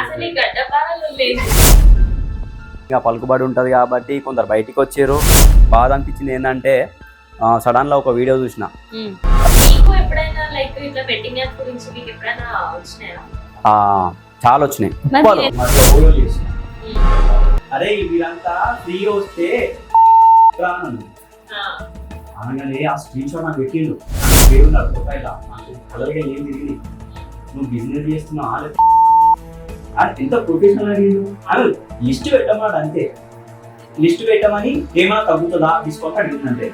అసలు ఈ గడ్డపారలు లేదు. ఇంకా పలుకుబడి ఉంటుంది కాబట్టి కొందరు బయటికి వచ్చారు. బాధ అనిపించింది ఏంటంటే సడన్ గా ఒక వీడియో చూసిన. మీకు ఎప్పుడైనా లైక్ ఇట్లా బెట్టింగ్ యాప్ గురించి మీకు ఎప్పుడైనా వచ్చినాయా? చాలా వచ్చినాయి. అరే వీరంతా ఫ్రీగా వస్తే అనగానే ఆ స్క్రీన్ షాట్ నాకు పెట్టిండు. పేరు నాకు ప్రొఫైల్ నాకు కలర్గా ఏం తిరిగి నువ్వు బిజినెస్ చేస్తున్నావు ఎంత ప్రొఫెషనల్ అడిగిండు అని లిస్ట్ పెట్టమన్నాడు. అంతే లిస్ట్ పెట్టమని ఏమైనా తగ్గుతుందా తీసుకోక అడిగిందంటే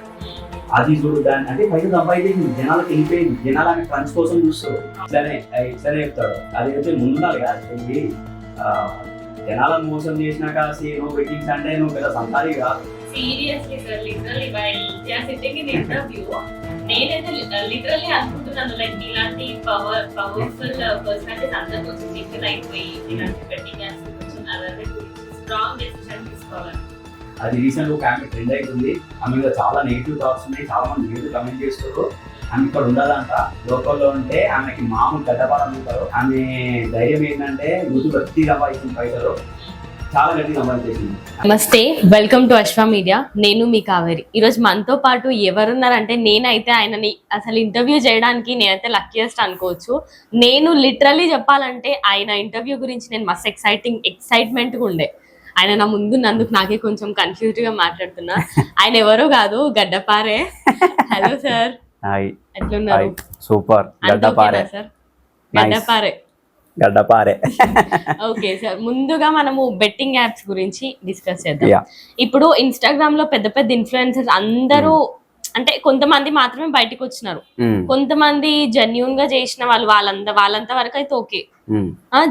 అది చూడు దాన్ని అంటే పైన సంపాదించింది జనాలకు వెళ్ళిపోయింది. జనాలు ఆమె క్రంచ్ కోసం చూస్తారు. ఇట్లానే చెప్తాడు. అది అయితే ముందున్నారు కదా జనాలను మోసం చేసినాక నువ్వు బెట్టింగ్స్ అంటే నువ్వు పెద్ద సంతారి కాదు. Seriously sir, literally while sitting in interview నేనైతే లిటరల్లీ అనుకుంటున్నాను లైక్ ఇలాంటి పవర్ఫుల్ పర్సనాలిటీస్ అందరికి వచ్చి సింగిల్ అయిపోయి ఇలాంటి బెట్టింగ్ యాప్స్ కొంచెం అలాగే స్ట్రాంగ్ డెసిషన్ తీసుకోవాలి. అది రీసెంట్ ఒక ఆమె ట్రెండ్ అవుతుంది. ఆమె మీద చాలా నెగిటివ్ థాట్స్ ఉన్నాయి. చాలా మంది నెగిటివ్ కమెంట్ చేస్తారు. ఆమె ఇక్కడ ఉండాలంట లోకల్లో ఉంటే ఆమెకి మామూలు గడ్డపారం ఉంటారు. ఆమె ధైర్యం ఏంటంటే ముందు వ్యక్తి సంపాదించిన పైసలు చాలా గట్టి సంపాదించేసింది. నమస్తే, వెల్కమ్ టు అశ్వ మీడియా. నేను మీ కావేరి. ఈరోజు మనతో పాటు ఎవరున్నారంటే నేనైతే ఆయనని అసలు ఇంటర్వ్యూ చేయడానికి నేనైతే లక్కీయెస్ట్ అనుకోవచ్చు. నేను లిటరల్లీ చెప్పాలంటే ఆయన ఇంటర్వ్యూ గురించి నేను మస్తు ఎక్సైట్మెంట్గా ఉండే. ఆయన నా ముందు నందుకు నాకే కొంచెం కన్ఫ్యూజ్ గా మాట్లాడుతున్నా. ఆయన ఎవరో కాదు, గడ్డపారే. హలో సార్, ఎట్లున్నారు? సూపర్. గడ్డపారే సార్, గడ్డపారే. గడ్డపారే. ఓకే సార్, ముందుగా మనము బెట్టింగ్ యాప్స్ గురించి డిస్కస్ చేద్దాం. ఇప్పుడు ఇన్స్టాగ్రామ్ లో పెద్ద పెద్ద ఇన్ఫ్లుయెన్సర్స్ అందరూ అంటే కొంతమంది మాత్రమే బయటకు వచ్చినారు. కొంతమంది జెన్యూన్ గా చేసిన వాళ్ళంత వరకు అయితే ఓకే,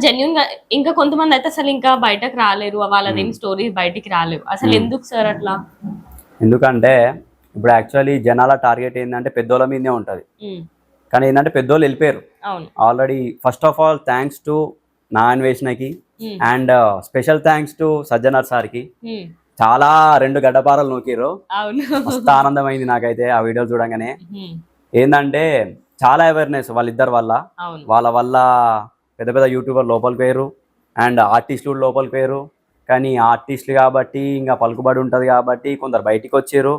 జెన్యూన్ గా. ఇంకా కొంతమంది అయితే అసలు ఇంకా బయటకు రాలేరు, వాళ్ళదేం స్టోరీ బయటికి రాలేవు. అసలు ఎందుకు సార్ అట్లా? ఎందుకంటే ఇప్పుడు యాక్చువల్లీ జనాల టార్గెట్ ఏంటంటే పెద్దోళ్ళ మీదే ఉంటది. కానీ ఏంటంటే పెద్దోళ్ళు వెళ్ళిపోయారు already. First of all thanks to నా అన్వేషణకి and special thanks to Sajjanar సార్కి. చాలా 2 గడ్డపారలు నూకిరు. మస్తు ఆనందమైంది నాకైతే ఆ వీడియో చూడంగానే. ఏంటంటే చాలా అవేర్నెస్ వాళ్ళిద్దరు వల్ల. వాళ్ళ వల్ల పెద్ద పెద్ద యూట్యూబర్ లోపలికి పోయారు అండ్ ఆర్టిస్టులు లోపలికి పోయారు. కానీ ఆర్టిస్టులు కాబట్టి ఇంకా పలుకుబడి ఉంటుంది కాబట్టి కొందరు బయటికి వచ్చారు.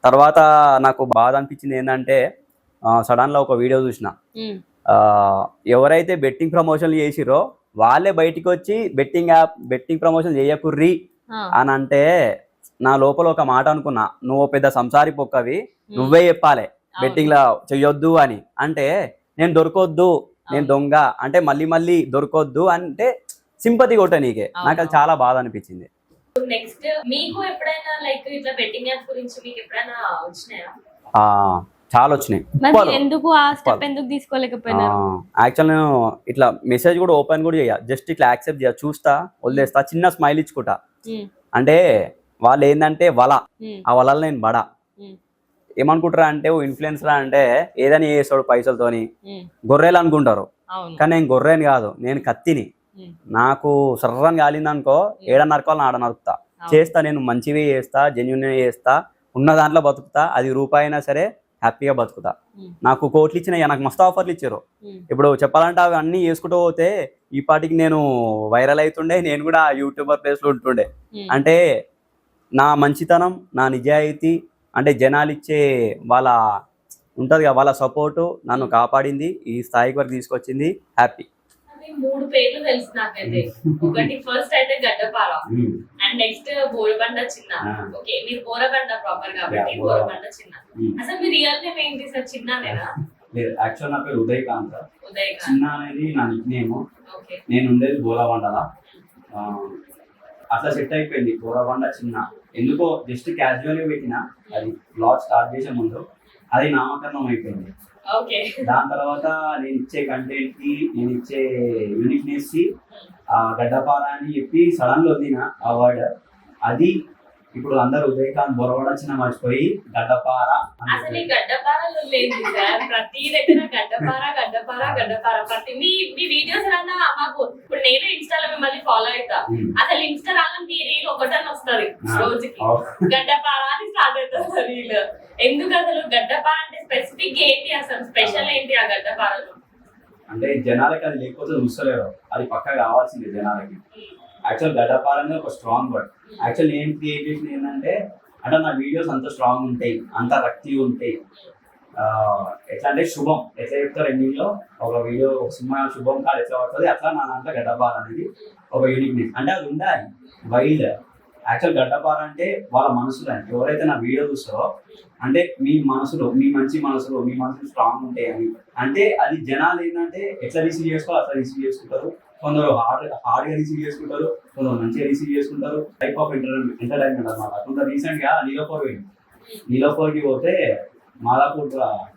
తర్వాత నాకు బాధ అనిపించింది ఏంటంటే సడన్గా ఒక వీడియో చూసిన. ఎవరైతే బెట్టింగ్ ప్రమోషన్లు చేసిరో వాళ్ళే బయటికి వచ్చి బెట్టింగ్ ప్రమోషన్ చేయకుర్రి అని అంటే నా లోపల ఒక మాట అనుకున్నా, నువ్వు పెద్ద సంసారి పొక్కవి, నువ్వే చెప్పాలి బెట్టింగ్ లా చెయ్యొద్దు అని. అంటే నేను దొరకొద్దు, నేను దొంగ అంటే మళ్ళీ దొరకొద్దు అంటే సింపతి కొట్ట నీకే. నాకు అది చాలా బాధ అనిపించింది. నెక్స్ట్ మీకు ఎప్పుడైనా లైక్ ఇట్లా బెట్టింగ్ యాప్స్ గురించి మీకు ఎప్పుడైనా వచ్చినాయా? చాలా వచ్చినాయి. ఎందుకు ఆ స్టెప్ ఎందుకు తీసుకోలేకపోయినారు? యాక్చువల్ నేను ఇట్లా మెసేజ్ కూడా ఓపెన్ కూడా చేయ, జస్ట్ ఇట్లా యాక్సెప్ట్ చేయ, చూస్తా, వదిలేస్తా, చిన్న స్మైల్ ఇచ్చుకుంటా. అంటే వాళ్ళు ఏంటంటే ఆ వలలో నేను బడా ఏమనుకుంటారా అంటే ఇన్ఫ్లుయెన్సర్ అంటే ఏదని చేస్తాడు పైసలతోని, గొర్రెలు అనుకుంటారు. కానీ నేను గొర్రెని కాదు, నేను కత్తిని. నాకు సర్రని కాలిందనుకో ఏడ నరకాలని ఆడ నరుకుతా. చేస్తా, నేను మంచివి చేస్తా, జెన్యున్ చేస్తా, ఉన్న దాంట్లో బతుకుతా. అది రూపాయి అయినా సరే హ్యాపీగా బతుకుతా. నాకు కోట్లు ఇచ్చినాయి, నాకు మస్తు ఆఫర్లు ఇచ్చారు. ఇప్పుడు చెప్పాలంటే అవి అన్నీ చేసుకుంటూ పోతే ఈ పాటికి నేను వైరల్ అవుతుండే, నేను కూడా యూట్యూబర్ ప్లేస్లో ఉంటుండే. అంటే నా మంచితనం, నా నిజాయితీ, అంటే జనాలు ఇచ్చే వాళ్ళ ఉంటుంది కదా వాళ్ళ సపోర్టు నన్ను కాపాడింది, ఈ స్థాయికి వరకు తీసుకొచ్చింది. హ్యాపీ. 3 పేర్లు తెలుసు నాకైతే. ఒకటి ఫస్ట్ అయితే గడ్డపార అండ్ నెక్స్ట్ బోరబండ చిన్న. ఓకే, మీరు బోరబండ ప్రాపర్ కాబట్టి బోరబండ చిన్న. అసలు మీ రియల్ నేమ్ ఏంటి సార్? చిన్ననేనా? లేదు, యాక్చువల్ నా పేరు ఉదయకాంత్. చిన్న అనేది నా నిక్ నేమ్. నేను ఉండేది బోరబండలా. అట్లా సెట్ అయిపోయింది బోరబండ చిన్న. ఎందుకో జస్ట్ క్యాజువల్గా పెట్టిన, అది బ్లాగ్ స్టార్ట్ చేసే ముందు అది నామకరణం అయిపోయింది. దాని తర్వాత నేను ఇచ్చే కంటెంట్ కి, నేను ఇచ్చే యూనిక్నెస్ కి గడ్డపార అని చెప్పి సడన్ లో వదిలిన ఆ వర్డ్. అది ఇప్పుడు అందరు ఉదయకాంత్ బొరవడ చిన్న మర్చిపోయి గడ్డపార. అసలు గడ్డపారలు లేదు సార్, ప్రతి దగ్గర గడ్డపార. ప్రతి మీ వీడియోస్ అన్నా మాకు ఇప్పుడు నేను ఇన్స్టాలో మిమ్మల్ని ఫాలో అవుతా. అసలు ఇన్స్టాగ్రామ్ మీ రీల్ ఒకటని వస్తుంది రోజుకి, గడ్డపార అని స్టార్ట్ అవుతుంది రీల్. ఎందుకు అసలు గడ్డపార అంటే స్పెసిఫిక్ ఏంటి? అసలు స్పెషల్ ఏంటి ఆ గడ్డపారలో? అంటే జనాలకి అది లేకపోతే చూస్తలేరు, అది పక్కా కావాల్సిందే జనాలకి. యాక్చువల్ గడ్డపార అనేది ఒక స్ట్రాంగ్ వర్డ్. యాక్చువల్ నేను క్రియేట్ చేసిన ఏంటంటే, అంటే నా వీడియోస్ అంత స్ట్రాంగ్ ఉంటాయి, అంత రక్తి ఉంటాయి. ఎట్లా అంటే శుభం ఎట్లా చెప్తారు ఎండింగ్లో ఒక వీడియో, ఒక సినిమా శుభం కాదు ఎట్లా పడుతుంది, అట్లా నా దాంట్లో గడ్డపార అనేది ఒక యూనిక్నెస్. అంటే అది ఉండాలి వైల్డ్. యాక్చువల్ గడ్డపార అంటే వాళ్ళ మనసులో, ఎవరైతే నా వీడియో చూస్తారో అంటే మీ మనసులో, మీ మనసులు స్ట్రాంగ్ ఉంటాయి అని. అంటే అది జనాలు ఏంటంటే ఎట్లా రిసీవ్ చేసుకోవాలి అట్లా రిసీవ్ చేసుకుంటారు. కొందరు హార్డ్గా రిసీవ్ చేసుకుంటారు, కొందరు మంచిగా రిసీవ్ చేసుకుంటారు. టైప్ ఆఫ్ ఎంటర్టైన్మెంట్ అనమాట. కొంత రీసెంట్గా నీలోఫర్కి పోతే మాదాపూర్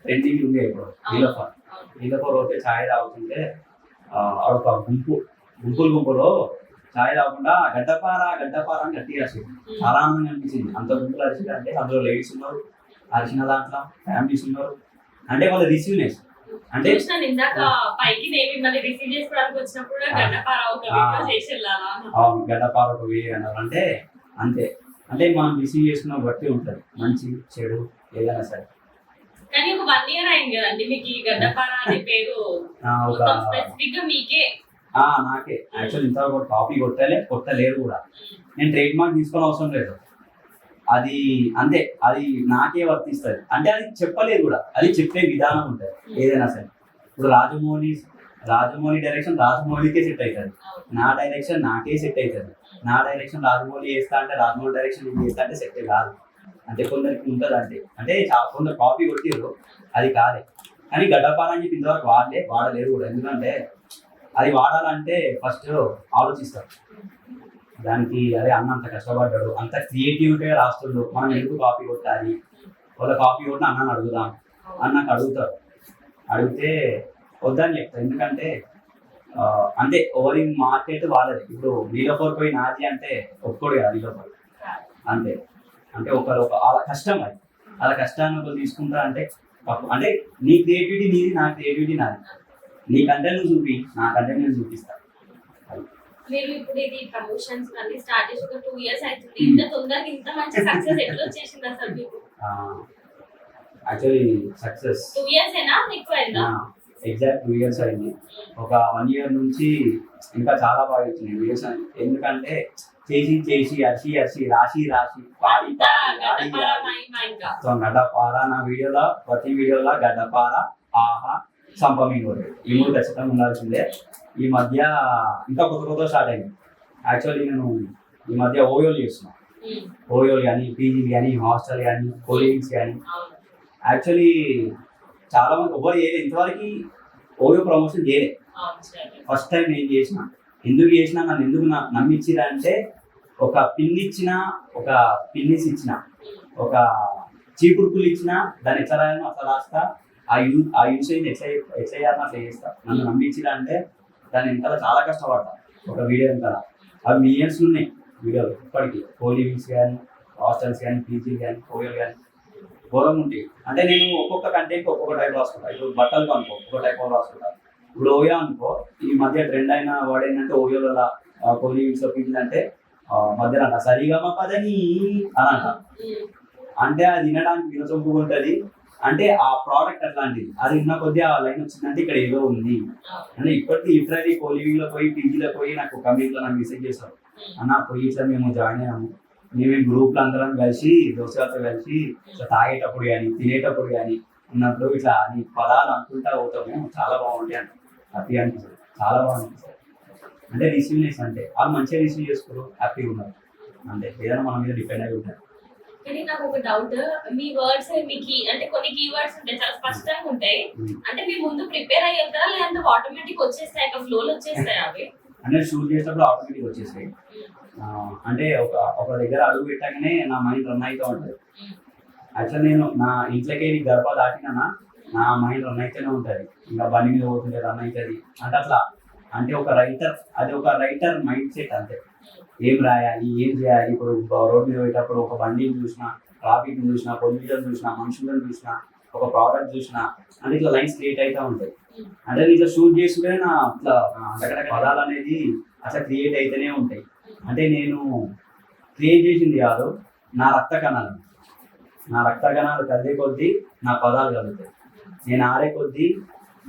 ట్రెండింగ్ ఉంది ఇప్పుడు. నీలోఫర్ పోతే ఛాయ్ తాగుతుంటే ఒక గుంపులో ఛాయ్ తాగకుండా గడ్డపార అని గట్టిగా అరిచింది. చాలా ఆనందంగా అనిపించింది. అంత గుంపులు అరిచింది అంటే అందులో లేడీస్ ఉన్నారు, అరిచిన దాంట్లో ఫ్యామిలీస్ ఉన్నారు. అంటే వాళ్ళ రిసీవ్నెస్ అంటే పైకి రిసీవ్ చేసుకోవడానికి వచ్చినప్పుడు గడ్డపార ఒక వీడియో అన్నారు. అంటే అంతే, అంటే మనం రిసీవ్ చేసుకున్న బట్టి ఉంటుంది, మంచి చెడు ఏదైనా సరే. కానీ ఒక 1 year అయింది కదండి మీకు ఈ గడ్డపార అనే పేరు స్పెసిఫిక్ గా మీకే? నాకే. యాక్చువల్ ఇంతవరకు కాపీ కొట్టలేరు కూడా. నేను ట్రేడ్ మార్క్ తీసుకొని అవసరం లేదు. అది అంతే, అది నాకే వర్తిస్తుంది. అంటే అది చెప్పలేదు కూడా, అది చెప్పే విధానం ఉంటుంది ఏదైనా సరే. ఇప్పుడు రాజమౌళి డైరెక్షన్ రాజమౌళికే సెట్ అవుతుంది, నా డైరెక్షన్ నాకే సెట్ అవుతుంది. నా డైరెక్షన్ రాజమౌళి వేస్తా అంటే రాజమౌళి డైరెక్షన్ నేను చేస్తా అంటే సెట్ కాదు. అంటే కొందరికి ఉంటుంది. అంటే కొందరు కాపీ కొట్టిరు, అది కాదే. కానీ గడ్డపార అని చెప్పి ఇంతవరకు వాడలేరు కూడా. ఎందుకంటే అది వాడాలంటే ఫస్ట్ ఆలోచిస్తారు దానికి. అదే అన్న అంత కష్టపడ్డాడు, అంత క్రియేటివ్గా రాస్తుండ్రు, మనం ఎందుకు కాపీ కొట్టాలి, వాళ్ళ కాపీ కొట్టిన అన్నని అడుగుదాం అని నాకు అడుగుతారు. అడిగితే వద్దని చెప్తారు. ఎందుకంటే అంటే ఓవర్ మార్కెట్ వాళ్ళది. ఇప్పుడు నీలోఫర్ పోయి నాది అంటే ఒప్పుకోడు కదా నీలోఫర్. అంతే, అంటే అలా కష్టం, అది అలా కష్టాన్ని ఒకరు తీసుకుంటారు అంటే అంటే నీ క్రియేటివిటీ నీది, నా క్రియేటివిటీ నాది. నీ కంటెంట్ నువ్వు చూపి, నా కంటెంట్ నేను చూపిస్తాను. మీరు ఇప్పుడు ఇది ప్రమోషన్స్ అన్ని స్టార్ట్ చేసి ఒక 2 years అవుతుంది. ఇంత తొందరగా ఇంత మంచి సక్సెస్ ఎట్లా వచ్చేసింది అసలు మీకు? యాక్చువల్లీ సక్సెస్ 2 years ఏనా ఎక్కువ అయిందా? ఎగ్జాక్ట్ 2 years అయింది. ఒక 1 year నుంచి ఇంకా చాలా బాగా వచ్చినాయి వీడియోస్. ఎందుకంటే చేసి అరిచి రాసి పాడి గడ్డపార. నా వీడియోలో ప్రతి వీడియోలో గడ్డపార, ఆహా, సంపమీనోడు, ఈ 3 ఖచ్చితంగా ఉండాల్సిందే. ఈ మధ్య ఇంకా కొత్త స్టార్ట్ అయింది. యాక్చువల్లీ నేను ఈ మధ్య ఓయోలు చేస్తున్నాను. ఓయోలు కానీ, పీజీలు కానీ, హాస్టల్ కానీ, కోలింగ్స్ కానీ. యాక్చువల్లీ చాలా మంది ఎవరు చేయలేదు ఇంతవరకు ఓయో ప్రమోషన్ చేయలేదు. ఫస్ట్ టైం నేను చేసిన. ఎందుకు చేసినా, నన్ను ఎందుకు నమ్మించిరా అంటే, ఒక పిన్ ఇచ్చిన, ఒక పిన్నిస్ ఇచ్చిన, ఒక చీపురుకులు ఇచ్చిన, దాన్ని ఎట్లా రాయాలో అట్లా రాస్తా, ఆ యూసేజ్ ఎట్లా చేయాలని అట్లా చేస్తా. నన్ను నమ్మించిరా అంటే దాని వెనకాల చాలా కష్టపడతా. ఒక వీడియో వెనకాల అవి మిలియన్స్ ఉన్నాయి వీడియోలు ఇప్పటికీ. కోలింగ్స్ కానీ, హాస్టల్స్ కానీ, పీజీలు కానీ, ఓయోలు కానీ ఘోరం ఉంటాయి. అంటే నేను ఒక్కొక్క కంటెంట్కి ఒక్కొక్క టైప్ రాసుకుంటా. ఇప్పుడు బట్టలు అనుకో ఒక్కొక్క టైప్ రాసుకుంటా. ఇప్పుడు ఓయో అనుకో, ఈ మధ్య ట్రెండ్ అయిన వర్డ్ ఏంటంటే ఓయోలో కోలింగ్స్ పీజీలు అంటే మధ్యలో అంట సరిగా మా పదని అని అంట. అంటే అది వినడానికి వినసొంపుగా ఉంటుంది. అంటే ఆ ప్రోడక్ట్ అట్లాంటిది, అది ఉన్న కొద్దీ ఆ లైన్ వచ్చిందంటే ఇక్కడ ఏదో ఉంది అంటే. ఇప్పటికీ లిటరలీ కోలింగ్లో పోయి, పీజీలో పోయి నాకు కమెంట్లో నాకు మెసేజ్ చేస్తారు, అన్న పోయి ఇట్లా మేము జాయిన్ అయ్యాము, మేము గ్రూప్లో అందరం కలిసి దోస్తులతో కలిసి ఇట్లా తాగేటప్పుడు కానీ, తినేటప్పుడు కానీ ఉన్నప్పుడు ఇట్లా నీ పదాలు అనుకుంటా పోతాము, చాలా బాగుంటాయి అంట. హ్యాపీ అనిపిస్తుంది, చాలా బాగుంటుంది. అంటే రిసీవ్నెస్ అంటే వాళ్ళు మంచిగా రిసీవ్ చేసుకోరు, హ్యాపీగా ఉన్నారు. అంటే ఏదైనా మన మీద డిపెండ్ అయి ఉంటారు. కానీ నాకు ఒక డౌట్, మీ వర్డ్స్ మీకు అంటే కొన్ని కీవర్డ్స్ ఉంటాయి చాలా స్పష్టంగా ఉంటాయి. అంటే మీ ముందు ప్రిపేర్ అయ్యి వెళ్తారా, లేదంటే ఆటోమేటిక్ వచ్చేస్తాయి, ఫ్లోలో వచ్చేస్తాయి అవి? అంటే షూట్ చేసేటప్పుడు ఆటోమేటిక్ వచ్చేస్తాయి. అంటే ఒక దగ్గర అడుగు పెట్టగానే నా మైండ్ రన్ అవుతూ ఉంటుంది. యాక్చువల్ నేను నా ఇంట్లోకి వెళ్ళి గర్భ దాటినా నా మైండ్ రన్ అయితేనే ఉంటుంది. ఇంకా బండి మీద పోతుంటే రన్ అవుతుంది అంటే అట్లా. అంటే ఒక రైటర్, అది ఒక రైటర్ మైండ్ సెట్ అంతే. ఏం రాయాలి, ఏం చేయాలి. ఇప్పుడు రోడ్ మీద పోయేటప్పుడు ఒక బండిని చూసినా, ట్రాఫిక్ని చూసినా, పొల్యూషన్ చూసినా, మనుషులను చూసినా, ఒక ప్రోడక్ట్ చూసినా, అంటే ఇట్లా లైన్స్ క్రియేట్ అవుతూ ఉంటాయి. అంటే ఇట్లా షూట్ చేసుకుంటే నా అట్లా అక్కడ పదాలు అనేది అట్లా క్రియేట్ అయితేనే ఉంటాయి. అంటే నేను క్రియేట్ చేసింది కాదు, నా రక్త కణాలు కదిలే కొద్దీ నా పదాలు కలుగుతాయి. నేను ఆడే కొద్దీ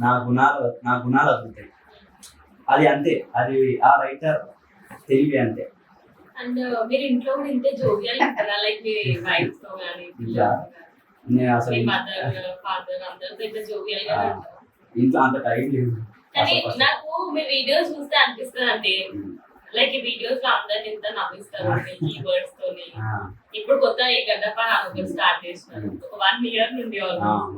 నా గుణాలు అద్భుతాయి. అది అంతే, అది ఆ రైటర్ తెలివి అంతే. అండ్ మీరు ఇంట్లో కూడా ఇంతే జోవియల్ ఉంటారా? లైక్ మీ వైఫ్ తో గానీ నేను అసలు మీ మదర్ ఫాదర్ అందరితో ఇట్లా జోవియల్ గా ఉంటారా? ఇంట్లో అంత టైం లేదు. కానీ నాకు మీ వీడియోస్ చూస్తే అనిపిస్తుంది అండి, లైక్ ఈ వీడియోస్ లో అందరు ఇంత నవ్విస్తారు కీవర్డ్స్ తోని. ఇప్పుడు కొత్త ఈ గడ్డపా స్టార్ట్ చేస్తున్నారు ఒక 1 year నుండి.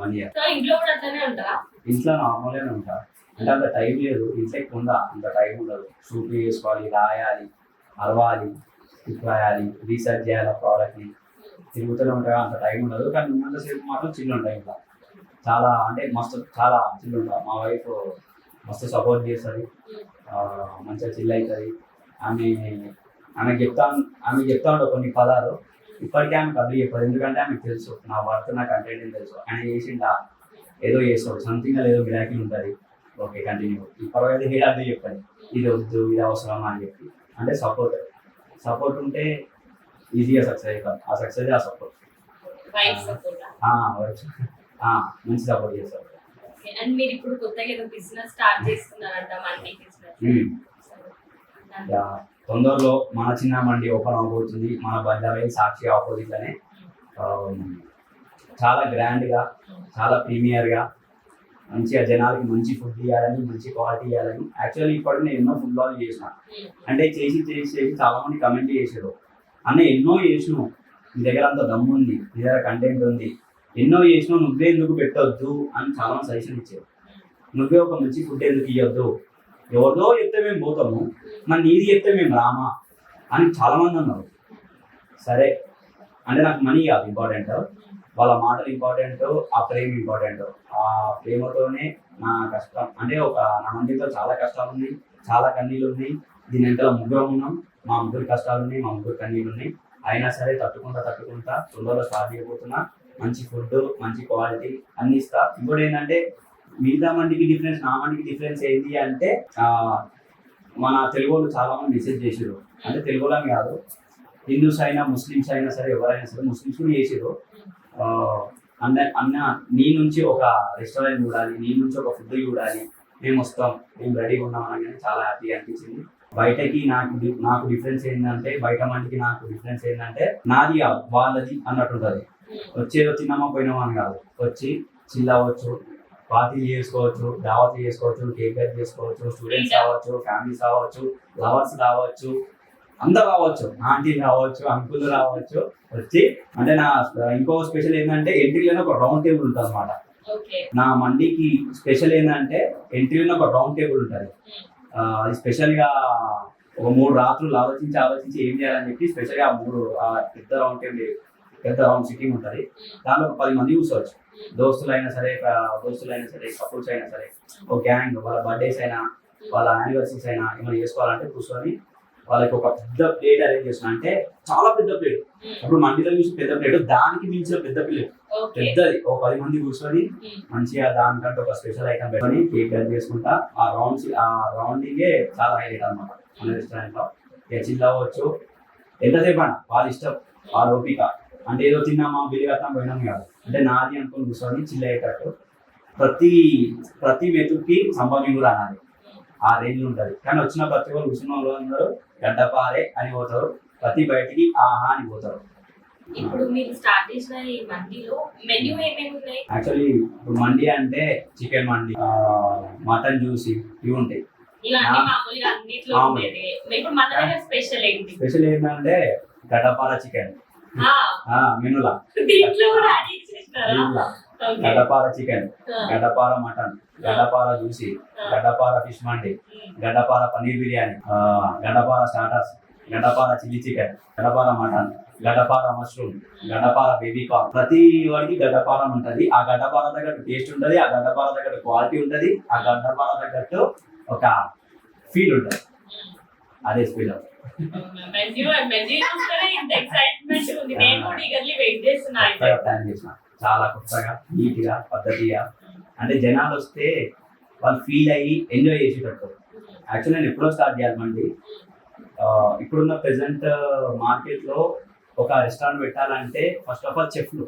1 year. సో ఇంట్లో కూడా అట్లనే ఉంటారా? ఇంట్లో నార్మల్గానే ఉంటా, అంటే అంత టైం లేదు. ఇంట్లో ఎక్కువ ఉందా, అంత టైం ఉండదు. షూట్ చేసుకోవాలి, రాయాలి, అరవాలి, స్క్రిప్ట్ రాయాలి, రీసెర్చ్ చేయాలి, ప్రోడక్ట్ని తిరుగుతూనే ఉంటాయి. అంత టైం ఉండదు. కానీ ఉన్నంతసేపు మాత్రం చిల్లు ఉంటాయి ఇంట్లో. చాలా అంటే మస్తు చాలా చిల్లు ఉంటా. మా వైఫ్ మస్తు సపోర్ట్ చేస్తుంది, మంచిగా చిల్ అవుతుంది. ఆమెకు చెప్తా ఉండవు కొన్ని పదాలు. ఇప్పటికే ఆమెకు అర్థం చెప్పదు, ఎందుకంటే ఆమెకు తెలుసు నా వర్క్, నా కంటెంట్ అని తెలుసు. ఆయన చేసిండా ఏదో చేస్తాడు, సంథింగ్ ఏదో మిరాకిల్ ఉంటుంది. Okay continue. ఇప్పటికైతే హేడ్ అర్థం చెప్పండి, ఇది వద్దు ఇది అవసరమా అని చెప్పి. అంటే సపోర్ట్ ఉంటే ఈజీగా సక్సెస్ అవుతాం. ఆ సక్సెస్ ఆ సపోర్ట్, మంచి సపోర్ట్ చేస్తారు. అండ్ మీరు ఇప్పుడు కొత్తగా ఏదో బిజినెస్ స్టార్ట్ చేస్తున్నారంట, మండి బిజినెస్. తొందరలో మన చిన్న మండి ఓపెన్ అవబోతుంది మన బంజారా సాక్షి ఆపోజిట్ లోనే. చాలా గ్రాండ్గా, చాలా ప్రీమియర్గా, మంచిగా జనాలకి మంచి ఫుడ్ ఇవ్వాలని, మంచి క్వాలిటీ ఇవ్వాలని. యాక్చువల్లీ ఇప్పుడు నేను ఎన్నో ఫుడ్ బ్లాగ్ చేసిన, అంటే చేసి చాలా మంది కమెంట్ చేశారు, అన్న ఎన్నో చేసినావు, నీ దగ్గర అంత దమ్ము ఉంది, నీ దగ్గర కంటెంట్ ఉంది, ఎన్నో చేసినావు, నువ్వే ఎందుకు పెట్టొద్దు అని చాలా మంది సజెషన్ ఇచ్చారు. నువ్వే ఒక మంచి ఫుడ్ ఎందుకు ఇవ్వద్దు, ఎవరిదో చెప్తే మేము పోతాము, మరి నీది చెప్తే మేము రామా అని చాలా మంది అన్నారు. సరే అంటే నాకు మనీ కాదు ఇంపార్టెంట్, వాళ్ళ మాటలు ఇంపార్టెంట్, ఆ ప్రేమ ఇంపార్టెంట్. ఆ ప్రేమతోనే నా కష్టం, అంటే నా మందితో చాలా కష్టాలు ఉన్నాయి, చాలా కన్నీళ్ళు ఉన్నాయి. దీని వెంటనే ముగ్గురం ఉన్నాం, మా ముగ్గురు కష్టాలు ఉన్నాయి, మా ముగ్గురు కన్నీళ్ళు ఉన్నాయి. అయినా సరే తట్టుకుంటా తొందరలో స్టార్ట్ చేయబోతున్నా. మంచి ఫుడ్, మంచి క్వాలిటీ అన్ని ఇస్తా. ఇంకోటి ఏంటంటే మిగతా మందికి డిఫరెన్స్, నా మందికి డిఫరెన్స్ ఏంటి అంటే మన తెలుగు వాళ్ళు చాలా మంది మెసేజ్ చేసారు, అంటే తెలుగు వాళ్ళని కాదు, హిందూస్ అయినా ముస్లిమ్స్ అయినా సరే, ఎవరైనా సరే, ముస్లిమ్స్ కూడా చేసారు. అన్న నీ నుంచి ఒక రెస్టారెంట్ చూడాలి, నీ నుంచి ఒక ఫుడ్ చూడాలి, మేము వస్తాం, మేము రెడీగా ఉన్నాం అనగానే చాలా హ్యాపీగా అనిపించింది. బయటకి నాకు డిఫరెన్స్ ఏంటంటే, బయట మందికి నాకు డిఫరెన్స్ ఏంటంటే, నాది వాళ్ళది అన్నట్టుంటది. వచ్చేదో తిన్నామా పోయినామా అని కాదు, వచ్చి చిల్ అవ్వచ్చు, పార్టీలు చేసుకోవచ్చు, దావత్ చేసుకోవచ్చు, కేక్ కట్ చేసుకోవచ్చు, స్టూడెంట్స్ రావచ్చు, ఫ్యామిలీస్ రావచ్చు, లవర్స్ రావచ్చు, అందరు రావచ్చు, ఆంటీలు రావచ్చు, అంకుల్ రావచ్చు. వచ్చి అంటే నా ఇంకో స్పెషల్ ఏంటంటే ఎంట్రీలోనే ఒక రౌండ్ టేబుల్ ఉంటుంది అనమాట. నా మండీకి స్పెషల్ ఏంటంటే ఎంట్రీలోనే ఒక రౌండ్ టేబుల్ ఉంటుంది. అది స్పెషల్గా ఒక 3 రాత్రులు ఆలోచించి ఏం చేయాలని చెప్పి స్పెషల్గా 3 పెద్ద రౌండ్ టేబుల్, పెద్ద రౌండ్ సిట్టింగ్ ఉంటుంది. దాంట్లో ఒక 10 మంది కూర్చోవచ్చు. దోస్తులైనా సరే, కపుల్స్ అయినా సరే, ఒక గ్యాంగ్, వాళ్ళ బర్త్డేస్ అయినా, వాళ్ళ యానివర్సరీస్ అయినా ఏమైనా చేసుకోవాలంటే కూర్చొని వాళ్ళకి ఒక పెద్ద ప్లేట్ అరేంజ్ చేస్తున్నా. అంటే చాలా పెద్ద ప్లేట్, అప్పుడు మండిలో చూసి పెద్ద ప్లేట్, దానికి మించిన పెద్ద ప్లేట్, పెద్దది. ఒక 10 మంది కూర్చొని మంచిగా దానికంటే ఒక స్పెషల్ ఐటమ్ పెట్టుకొని కేక్ కట్ చేసుకుంటా. ఆ రౌండింగే చాలా హైలైట్ అనమాట మన రెస్టారెంట్ లో. ఇక చిల్ అవ్వచ్చు ఎంతసేపు అన్న, వాళ్ళ ఇష్టం, వాళ్ళ ఓపిక. అంటే ఏదో తిన్నామా బిల్లు కట్టాం పోయినాం కాదు, అంటే నాది అనుకుని కూర్చొని చిల్ అయ్యేటట్టు ప్రతి మెతుక్కి సంభావ్యం కూడా అనాలి, ఆ రేంజ్ ఉంటుంది. కానీ వచ్చిన ప్రతి వాళ్ళు కూర్చున్న వాళ్ళు అందరూ గడ్డపారే అని పోతారు, ప్రతి బయటికి ఆహా అని పోతారు. ఇప్పుడు మీరు స్టార్ట్ చేసిన ఈ మండీలో మెన్యూ ఏమేమి ఉన్నాయి? యాక్చువల్లీ ఇప్పుడు మండీ అంటే చికెన్ మండీ, మటన్ జ్యూస్ ఇవి ఉంటాయి. స్పెషల్ ఏంటంటే గడ్డపార చికెన్ మెనూలా, గడ్డపార చికెన్, గడ్డపార మటన్, గడ్డపార జ్యూసి, గడ్డపార ఫిష్ మండి, గడ్డపార పన్నీర్ బిర్యానీ, గడ్డపార స్టార్టర్స్, గడ్డపార చిల్లీ చికెన్, గడ్డపార మటన్, గడ్డపార మష్రూమ్, గడ్డపార బేబీ కార్న్. ప్రతి వాడికి గడ్డపారం ఉంటుంది. ఆ గడ్డపార తగ్గట్టు టేస్ట్ ఉంటుంది, ఆ గడ్డపార తగ్గట్టు క్వాలిటీ ఉంటుంది, ఆ గడ్డపార తగ్గట్టు ఒక ఫీల్ ఉంటుంది. అదే స్పీడ్ ప్లాన్ చేసిన, చాలా కొత్తగా, నీట్ గా, పద్ధతిగా. అంటే జనాలు వస్తే వాళ్ళు ఫీల్ అయ్యి ఎంజాయ్ చేసేటట్టు. యాక్చువల్లీ నేను ఎప్పుడో స్టార్ట్ చేయాలి మండి. ఇప్పుడున్న ప్రెసెంట్ మార్కెట్ లో ఒక రెస్టారెంట్ పెట్టాలంటే ఫస్ట్ ఆఫ్ ఆల్ చెఫ్లు,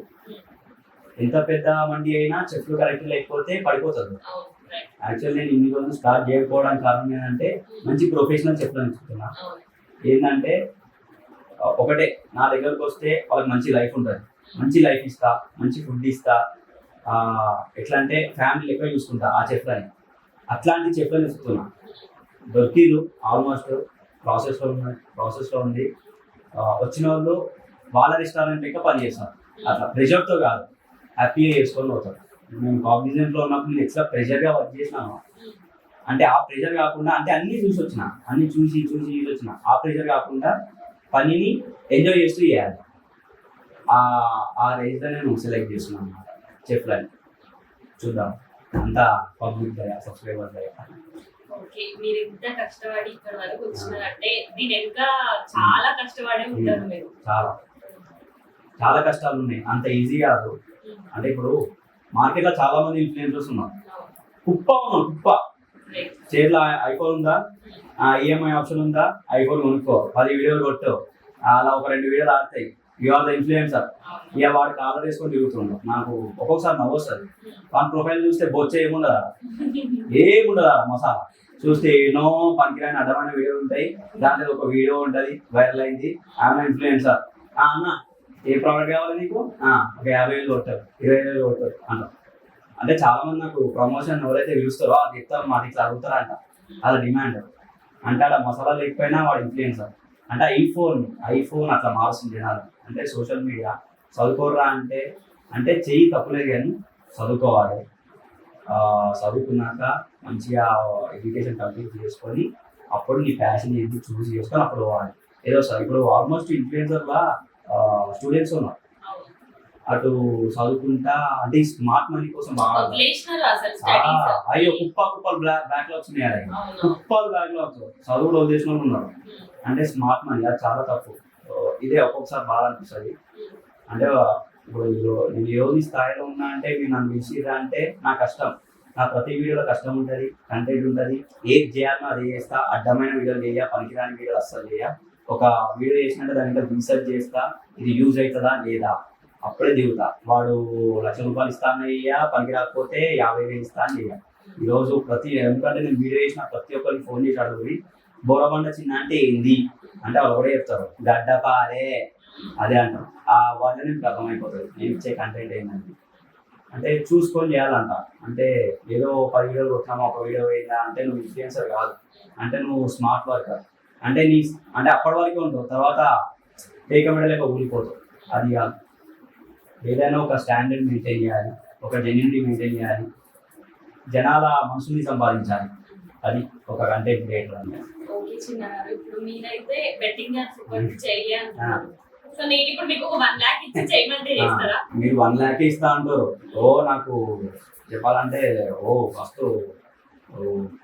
ఎంత పెద్ద మండి అయినా చెఫ్లు కరెక్ట్ లేకపోతే పడిపోతుంది. యాక్చువల్ నేను ఇన్ని రోజులు స్టార్ట్ చేయకపోవడానికి కారణం ఏంటంటే మంచి ప్రొఫెషనల్ చెప్పాలని చెప్తున్నా. ఏంటంటే ఒకటే, నా దగ్గరకు వస్తే వాళ్ళకి మంచి లైఫ్ ఉంటుంది, మంచి లైఫ్ ఇస్తా, మంచి ఫుడ్ ఇస్తా, ఎట్లా అంటే ఫ్యామిలీ ఎక్కువ చూసుకుంటా ఆ చెఫ్లని. అట్లాంటి చెఫ్లని చెప్తున్నా. దొరికిరు ఆల్మోస్ట్ ప్రాసెస్లో ఉంది. వచ్చిన వాళ్ళు వాళ్ళ రెస్టారెంట్ లెక్క పని చేస్తారు. అట్లా ప్రెషర్తో కాదు, హ్యాపీగా చేసుకొని పోతారు. నేను కాగ్నిజెంట్లో ఉన్నప్పుడు నేను ఎక్స్ట్రా ప్రెషర్గా వర్క్ చేసినాను. అంటే ఆ ప్రెషర్ కాకుండా, అంటే అన్నీ చూసి వచ్చిన, అన్నీ చూసి వచ్చిన, ఆ ప్రెషర్ కాకుండా పనిని ఎంజాయ్ చేస్తూ చేయాలి. ఆ రేంజ్లో నేను సెలెక్ట్ చేస్తున్నాను అన్నమాట చెఫ్లని. చూద్దాం, అంతా పబ్లిక్ దయ, సబ్స్క్రైబర్ దయ. ఓకే, మీరు ఇంత కష్టపడి ఇక్కడ వరకు వచ్చినారంటే దీని వెనుక చాలా కష్టపడే ఉంటారు మీరు. చాలా కష్టాలు ఉన్నాయి, అంత ఈజీ కాదు. అంటే ఇప్పుడు మార్కెట్లో చాలా మంది ఇన్ఫ్లుయెన్సర్స్ ఉన్నారు. కుప్ప చేతిలో ఐఫోన్ ఉందా, ఈఎంఐ ఆప్షన్ ఉందా, ఐఫోన్ కొనుక్కో, 10 వీడియోలు కొట్టు, అలా ఒక 2 వీడియోలు ఆడతాయి, ఇవాళ ఇన్ఫ్లుయెన్సర్. ఇక వాడికి ఆర్డర్ చేసుకొని తిరుగుతుండు. నాకు ఒక్కొక్కసారి నవ్వు వస్తుంది. వాడి ప్రొఫైల్ చూస్తే బొచ్చ ఏముండదా మసాలా చూస్తే ఎన్నో పనికిరాని అడ్డమైన వీడియోలు ఉంటాయి. దాంట్లో ఒక వీడియో ఉంటుంది, వైరల్ అయింది, ఆమె ఇన్ఫ్లుయెన్సర్. అన్న ఏ ప్రోడక్ట్ కావాలి నీకు, ఒక 50,000 కొట్టారు, 20,000 కొట్టారు అంట. అంటే చాలా మంది నాకు ప్రమోషన్ ఎవరైతే పిలుస్తారో అది చెప్తారు, మాకు ఇట్లా అడుగుతారంట, అలా డిమాండ్. అంటే అలా మసాలా లేకపోయినా వాడు ఇన్ఫ్లుయెన్సర్. అంటే ఐఫోన్ అట్లా మారుస్తుంది జనాలు. అంటే సోషల్ మీడియా. చదువుకోర్రా అంటే చెయ్యి తప్పులేదు కానీ చదువుకోవాలి. చదువుకున్నాక మంచిగా ఎడ్యుకేషన్ కంప్లీట్ చేసుకొని అప్పుడు నీ ప్యాషన్ ఏంటి చూసి చేసుకొని అప్పుడు పోవాలి. ఏదో సార్ ఇప్పుడు ఆల్మోస్ట్ ఇన్ఫ్లుయెన్సర్లా స్టూడెంట్స్ ఉన్నారు. అటు చదువుకుంటా అంటే స్మార్ట్ మనీ కోసం బాగా అయ్యో కుప్పలు బ్యాక్లాగ్స్ ఉన్నాయి. కుప్పలు బ్యాక్లాగ్స్ చదువులో వదిలేసిన వాళ్ళు ఉన్నారు. అంటే స్మార్ట్ మనీ అది చాలా తప్పు. ఇదే ఒక్కొక్కసారి బాగా అనిపిస్తుంది. అంటే ఇప్పుడు నేను యోగి స్థాయిలో ఉన్నా అంటే మీరు నన్ను పిలిచిరా అంటే నా కష్టం, నా ప్రతి వీడియోలో కష్టం ఉంటుంది, కంటెంట్ ఉంటుంది. ఏది చేయాలో అది చేస్తా. అడ్డమైన వీడియోలు చేయ, పనికిరాని వీడియోలు అస్సలు చేయ. ఒక వీడియో చేసినట్టే దాని మీద రీసెర్చ్ చేస్తా, ఇది యూజ్ అవుతుందా లేదా అప్పుడే దిగుతా. వాడు ₹1,00,000 ఇస్తాను చెయ్య, పనికి రాకపోతే 50,000 ఇస్తాను చెయ్య. ఈరోజు ఎందుకంటే నేను వీడియో చేసిన ప్రతి ఒక్కరికి ఫోన్ చేసి అడుగుది బోరబండ చిన్న అంటే ఏంది అంటే వాళ్ళు కూడా చెప్తారు, గడ్డపారే అదే అంటారు. ఆ వాళ్ళని మీకు అర్థమైపోతుంది నేను ఇచ్చే కంటెంట్ ఏంటంటే. అంటే చూసుకొని చేయాలంట. అంటే ఏదో 10 వీడియోలు కొట్టినామా, ఒక వీడియో పోయిందా అంటే నువ్వు ఇన్ఫ్లుయెన్సర్ కాదు, అంటే నువ్వు స్మార్ట్ వర్కర్. అంటే అంటే అప్పటి వరకే ఉంటావు, తర్వాత లేక ఊరిపోతావు. అది కాదు, ఏదైనా ఒక స్టాండర్డ్ మెయింటైన్ చేయాలి, ఒక జెన్యూనిటీ మెయింటైన్ చేయాలి, జనాల మనసుని సంపాదించాలి. అది ఒక కంటెంట్ క్రియేటర్ అంటే. ఓకే చిన్న గారు, ఇప్పుడు మీరైతే బెట్టింగ్ యాప్స్ ఒకటి చేయాలి. సో నేను ఇప్పుడు మీకు 1 lakh ఇచ్చి చేయమంటే చేస్తారా? మీరు 1 lakh ఇస్తా అంటారు. నాకు చెప్పాలంటే ఫస్ట్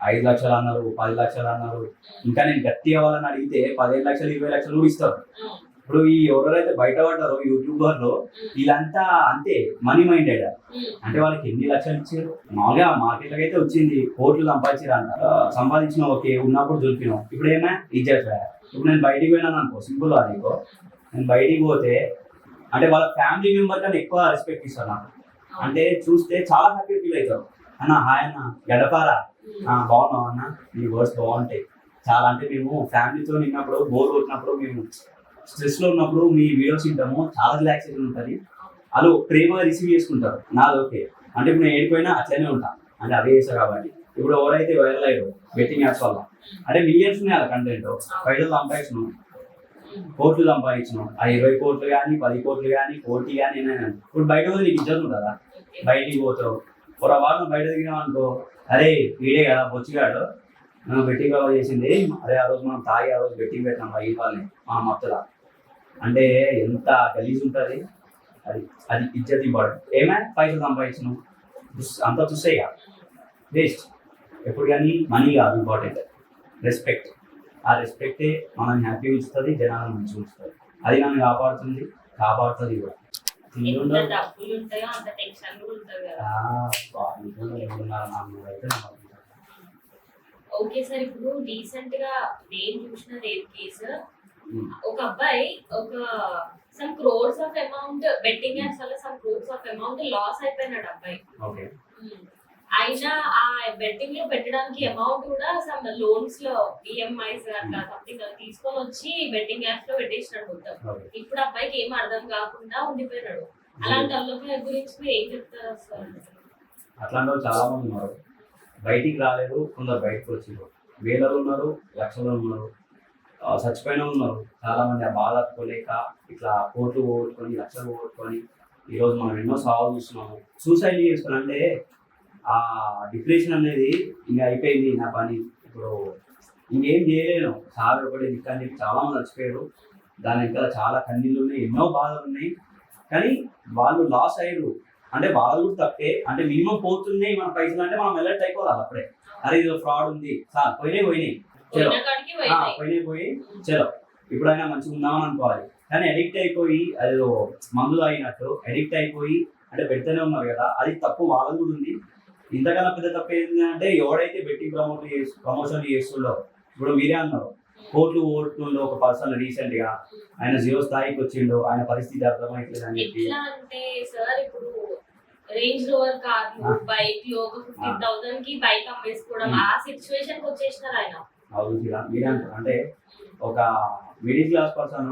5 లక్షలు అన్నారు, 10 లక్షలు అన్నారు. ఇంకా నేను గట్టి అవ్వాలని అడిగితే 15 లక్షలు 20 లక్షలు కూడా ఇస్తారు. ఇప్పుడు ఈ ఎవరైతే బయట పడ్డారో యూట్యూబర్లు వీళ్ళంతా అంతే మనీ మైండెడ్. అంటే వాళ్ళకి ఎన్ని లక్షలు ఇచ్చారు, మామూలుగా మార్కెట్లోకి అయితే వచ్చింది, కోట్లు సంపాదించారు అంట. సంపాదించిన ఓకే, ఉన్నప్పుడు దొరికినాం. ఇప్పుడు ఏమైనా ఇజ్జత్. ఇప్పుడు నేను బయటికి పోయినాను అనుకో, సింపుల్ అదిగో, నేను బయటికి పోతే అంటే వాళ్ళ ఫ్యామిలీ మెంబర్ కన్నా ఎక్కువ రెస్పెక్ట్ ఇస్తారు నాకు. అంటే చూస్తే చాలా హ్యాపీ ఫీల్ అవుతారు. అన్న హాయ్ అన్న, గడపారా, బాగున్నావు అన్న, మీ వర్డ్స్ బాగుంటాయి చాలా. అంటే మేము ఫ్యామిలీతో నిన్నప్పుడు బోర్ కొట్టినప్పుడు, మేము స్ట్రెస్లో ఉన్నప్పుడు మీ వీడియోస్ వింటాము, చాలా రిలాక్సేషన్ ఉంటుంది. వాళ్ళు ప్రేమగా రిసీవ్ చేసుకుంటారు. నాది ఓకే. అంటే ఇప్పుడు నేను ఏడిపోయినా అట్లనే ఉంటాను, అంటే అవే చేస్తాను కాబట్టి. ఇప్పుడు ఎవరైతే వైరల్ అయ్యారు బెట్టింగ్ యాప్స్ వల్ల, అంటే మిలియన్స్ ఉన్నాయి అలా కంటెంట్, పైసలు సంపాదించను, కోట్లు సంపాదించను. ఆ 20 కోట్లు కానీ 10 కోట్లు కానీ 1 కోటి కానీ ఏమైనా. ఇప్పుడు బయట పోతే నీకు ఇజ్జత్ ఉంటుందా? బయటికి పోతావు, ఒక వారం బయట దిగినాం అనుకో, అరే వీడే కదా బొచ్చిగాడు బెట్టింగ్ కవర్ చేసింది, అరే ఆ రోజు మనం తాగి ఆ రోజు బెట్టింగ్ పెట్టినాం ఈ వాళ్ళని మా మత్తులా. అంటే ఎంత గలీజ్ ఉంటుంది. అది ఇజ్జత్ ఇంపార్టెంట్. ఏమైనా పైసలు సంపాదించను అంతా చూస్తాయి కాదు, వేస్ట్. ఎప్పుడు కానీ మనీ కాదు ఇంపార్టెంట్, రెస్పెక్ట్. ఆ రెస్పెక్టే మనల్ని హ్యాపీ ఉంచుతుంది, జనాలను మంచిగా ఉంచుతుంది. అది నన్ను కాపాడుతుంది కూడా. ఓకే సార్, ఇప్పుడు రీసెంట్ గా నేను చూసిన రేప్ కేసు, ఒక అబ్బాయి some crores of amount betting apps వల్ల some crores of amount loss అయిపోయినాడు అబ్బాయి. అయినా ఆ బెట్టింగ్ లో పెట్టడానికి అమౌంట్ కూడా సమ్ లోన్స్ లో ఈఎంఐస్ అట్లా సంథింగ్ తీసుకొని వచ్చి బెట్టింగ్ యాప్స్ లో పెట్టేసినాడు మొత్తం. ఇప్పుడు అబ్బాయికి ఏం అర్థం కాకుండా ఉండిపోయినాడు. అలాంటి వాళ్ళ గురించి మీరు ఏం చెప్తారు సార్? అట్లాంటి వాళ్ళు చాలా మంది ఉన్నారు, బయటికి రాలేదు, కొందరు బయటకు వచ్చారు, వేలలో ఉన్నారు, లక్షల్లో ఉన్నారు, చచ్చిపోయిన ఉన్నారు చాలా మంది. ఆ బాధ తట్టుకోలేక ఇట్లా కోట్లు పోగొట్టుకొని లక్షలు పోగొట్టుకొని ఈరోజు మనం ఎన్నో సాగు చూస్తున్నాము. సూసైడ్ చేసుకుని అంటే ఆ డిప్రెషన్ అనేది ఇంకా అయిపోయింది నా పని, ఇప్పుడు ఇంకేం చేయలేను, చాలా ఒకటి దిక్కని చెప్పి చాలా మంది చచ్చిపోయారు. దాని వెనకాల చాలా కన్నీళ్ళు ఉన్నాయి, ఎన్నో బాధలు ఉన్నాయి. కానీ వాళ్ళు లాస్ అయ్యారు అంటే వాళ్ళు కూడా తప్పే, అంటే మినిమం పోతున్నాయి మన పైసలు అంటే మనం అలర్ట్ అయిపోవాలి అప్పుడే. అరే ఇది ఫ్రాడ్ ఉంది సార్, పోయినాయి చలో, పోయి చలో ఇప్పుడైనా మంచిగా ఉందామని అనుకోవాలి. కానీ అడిక్ట్ అయిపోయి అది మందులు అయినట్టు అడిక్ట్ అయిపోయి అంటే పెడుతూనే ఉన్నారు కదా, అది తప్పు వాళ్ళది కూడా ఉంది. ఇంతకన్నా పెద్ద తప్పు ఏంటంటే ఎవడైతే బెట్టింగ్ ప్రమోషన్ చేస్తుండో, ఇప్పుడు మీరే అన్నారు కోట్లు ఓడుతుండో ఒక పర్సన్ రీసెంట్ గా ఆయన జీరో స్థాయికి వచ్చిండో, ఆయన పరిస్థితి అర్థమైతలేదు అని చెప్పి. అంటే సార్ ఇప్పుడు రేంజ్ రోవర్ కార్ బైక్ లో ఒక 50,000 కి బైక్ అమ్మేసుకోవడం ఆ సిచ్యువేషన్ కి వచ్చేసినారు ఆయన. మీరే అంటారు అంటే ఒక middle class person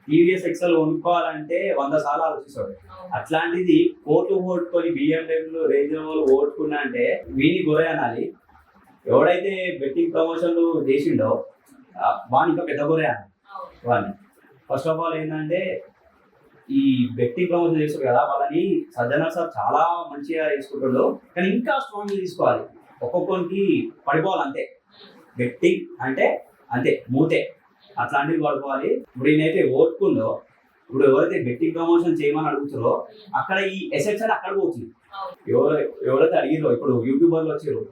TVS XL కొనుక్కోవాలంటే 100 సార్లు ఆలోచిస్తాడు. అట్లాంటిది కోట్లు ఓడుకొని బిఎండబ్ల్యూ రేంజ్ రోవర్ ఓడుకున్నా అంటే వీని గొర్రె అనాలి. ఎవడైతే బెట్టింగ్ ప్రమోషన్లు చేసిండో వాడిని ఇంకా పెద్ద గొర్రె అనాలి వాడిని. ఫస్ట్ ఆఫ్ ఆల్ ఏంటంటే ఈ బెట్టింగ్ ప్రమోషన్ చేస్తారు కదా, వాళ్ళని సజ్జనా సార్ చాలా మంచిగా తీసుకుంటాడు, కానీ ఇంకా స్ట్రాంగ్ తీసుకోవాలి. ఒక్కొక్కరికి పడిపోవాలి అంతే, బెట్టింగ్ అంటే అంతే మూతే అట్లాంటివి పడుకోవాలి. ఇప్పుడు ఈయనైతే ఓటుకుందో, ఇప్పుడు ఎవరైతే బెట్టింగ్ ప్రమోషన్ చేయమని అడుగుతారో అక్కడ ఈ ఎసెట్స్ అని అక్కడ పోతుంది. ఎవరైతే అడిగిరో, ఇప్పుడు యూట్యూబర్లు వచ్చారు,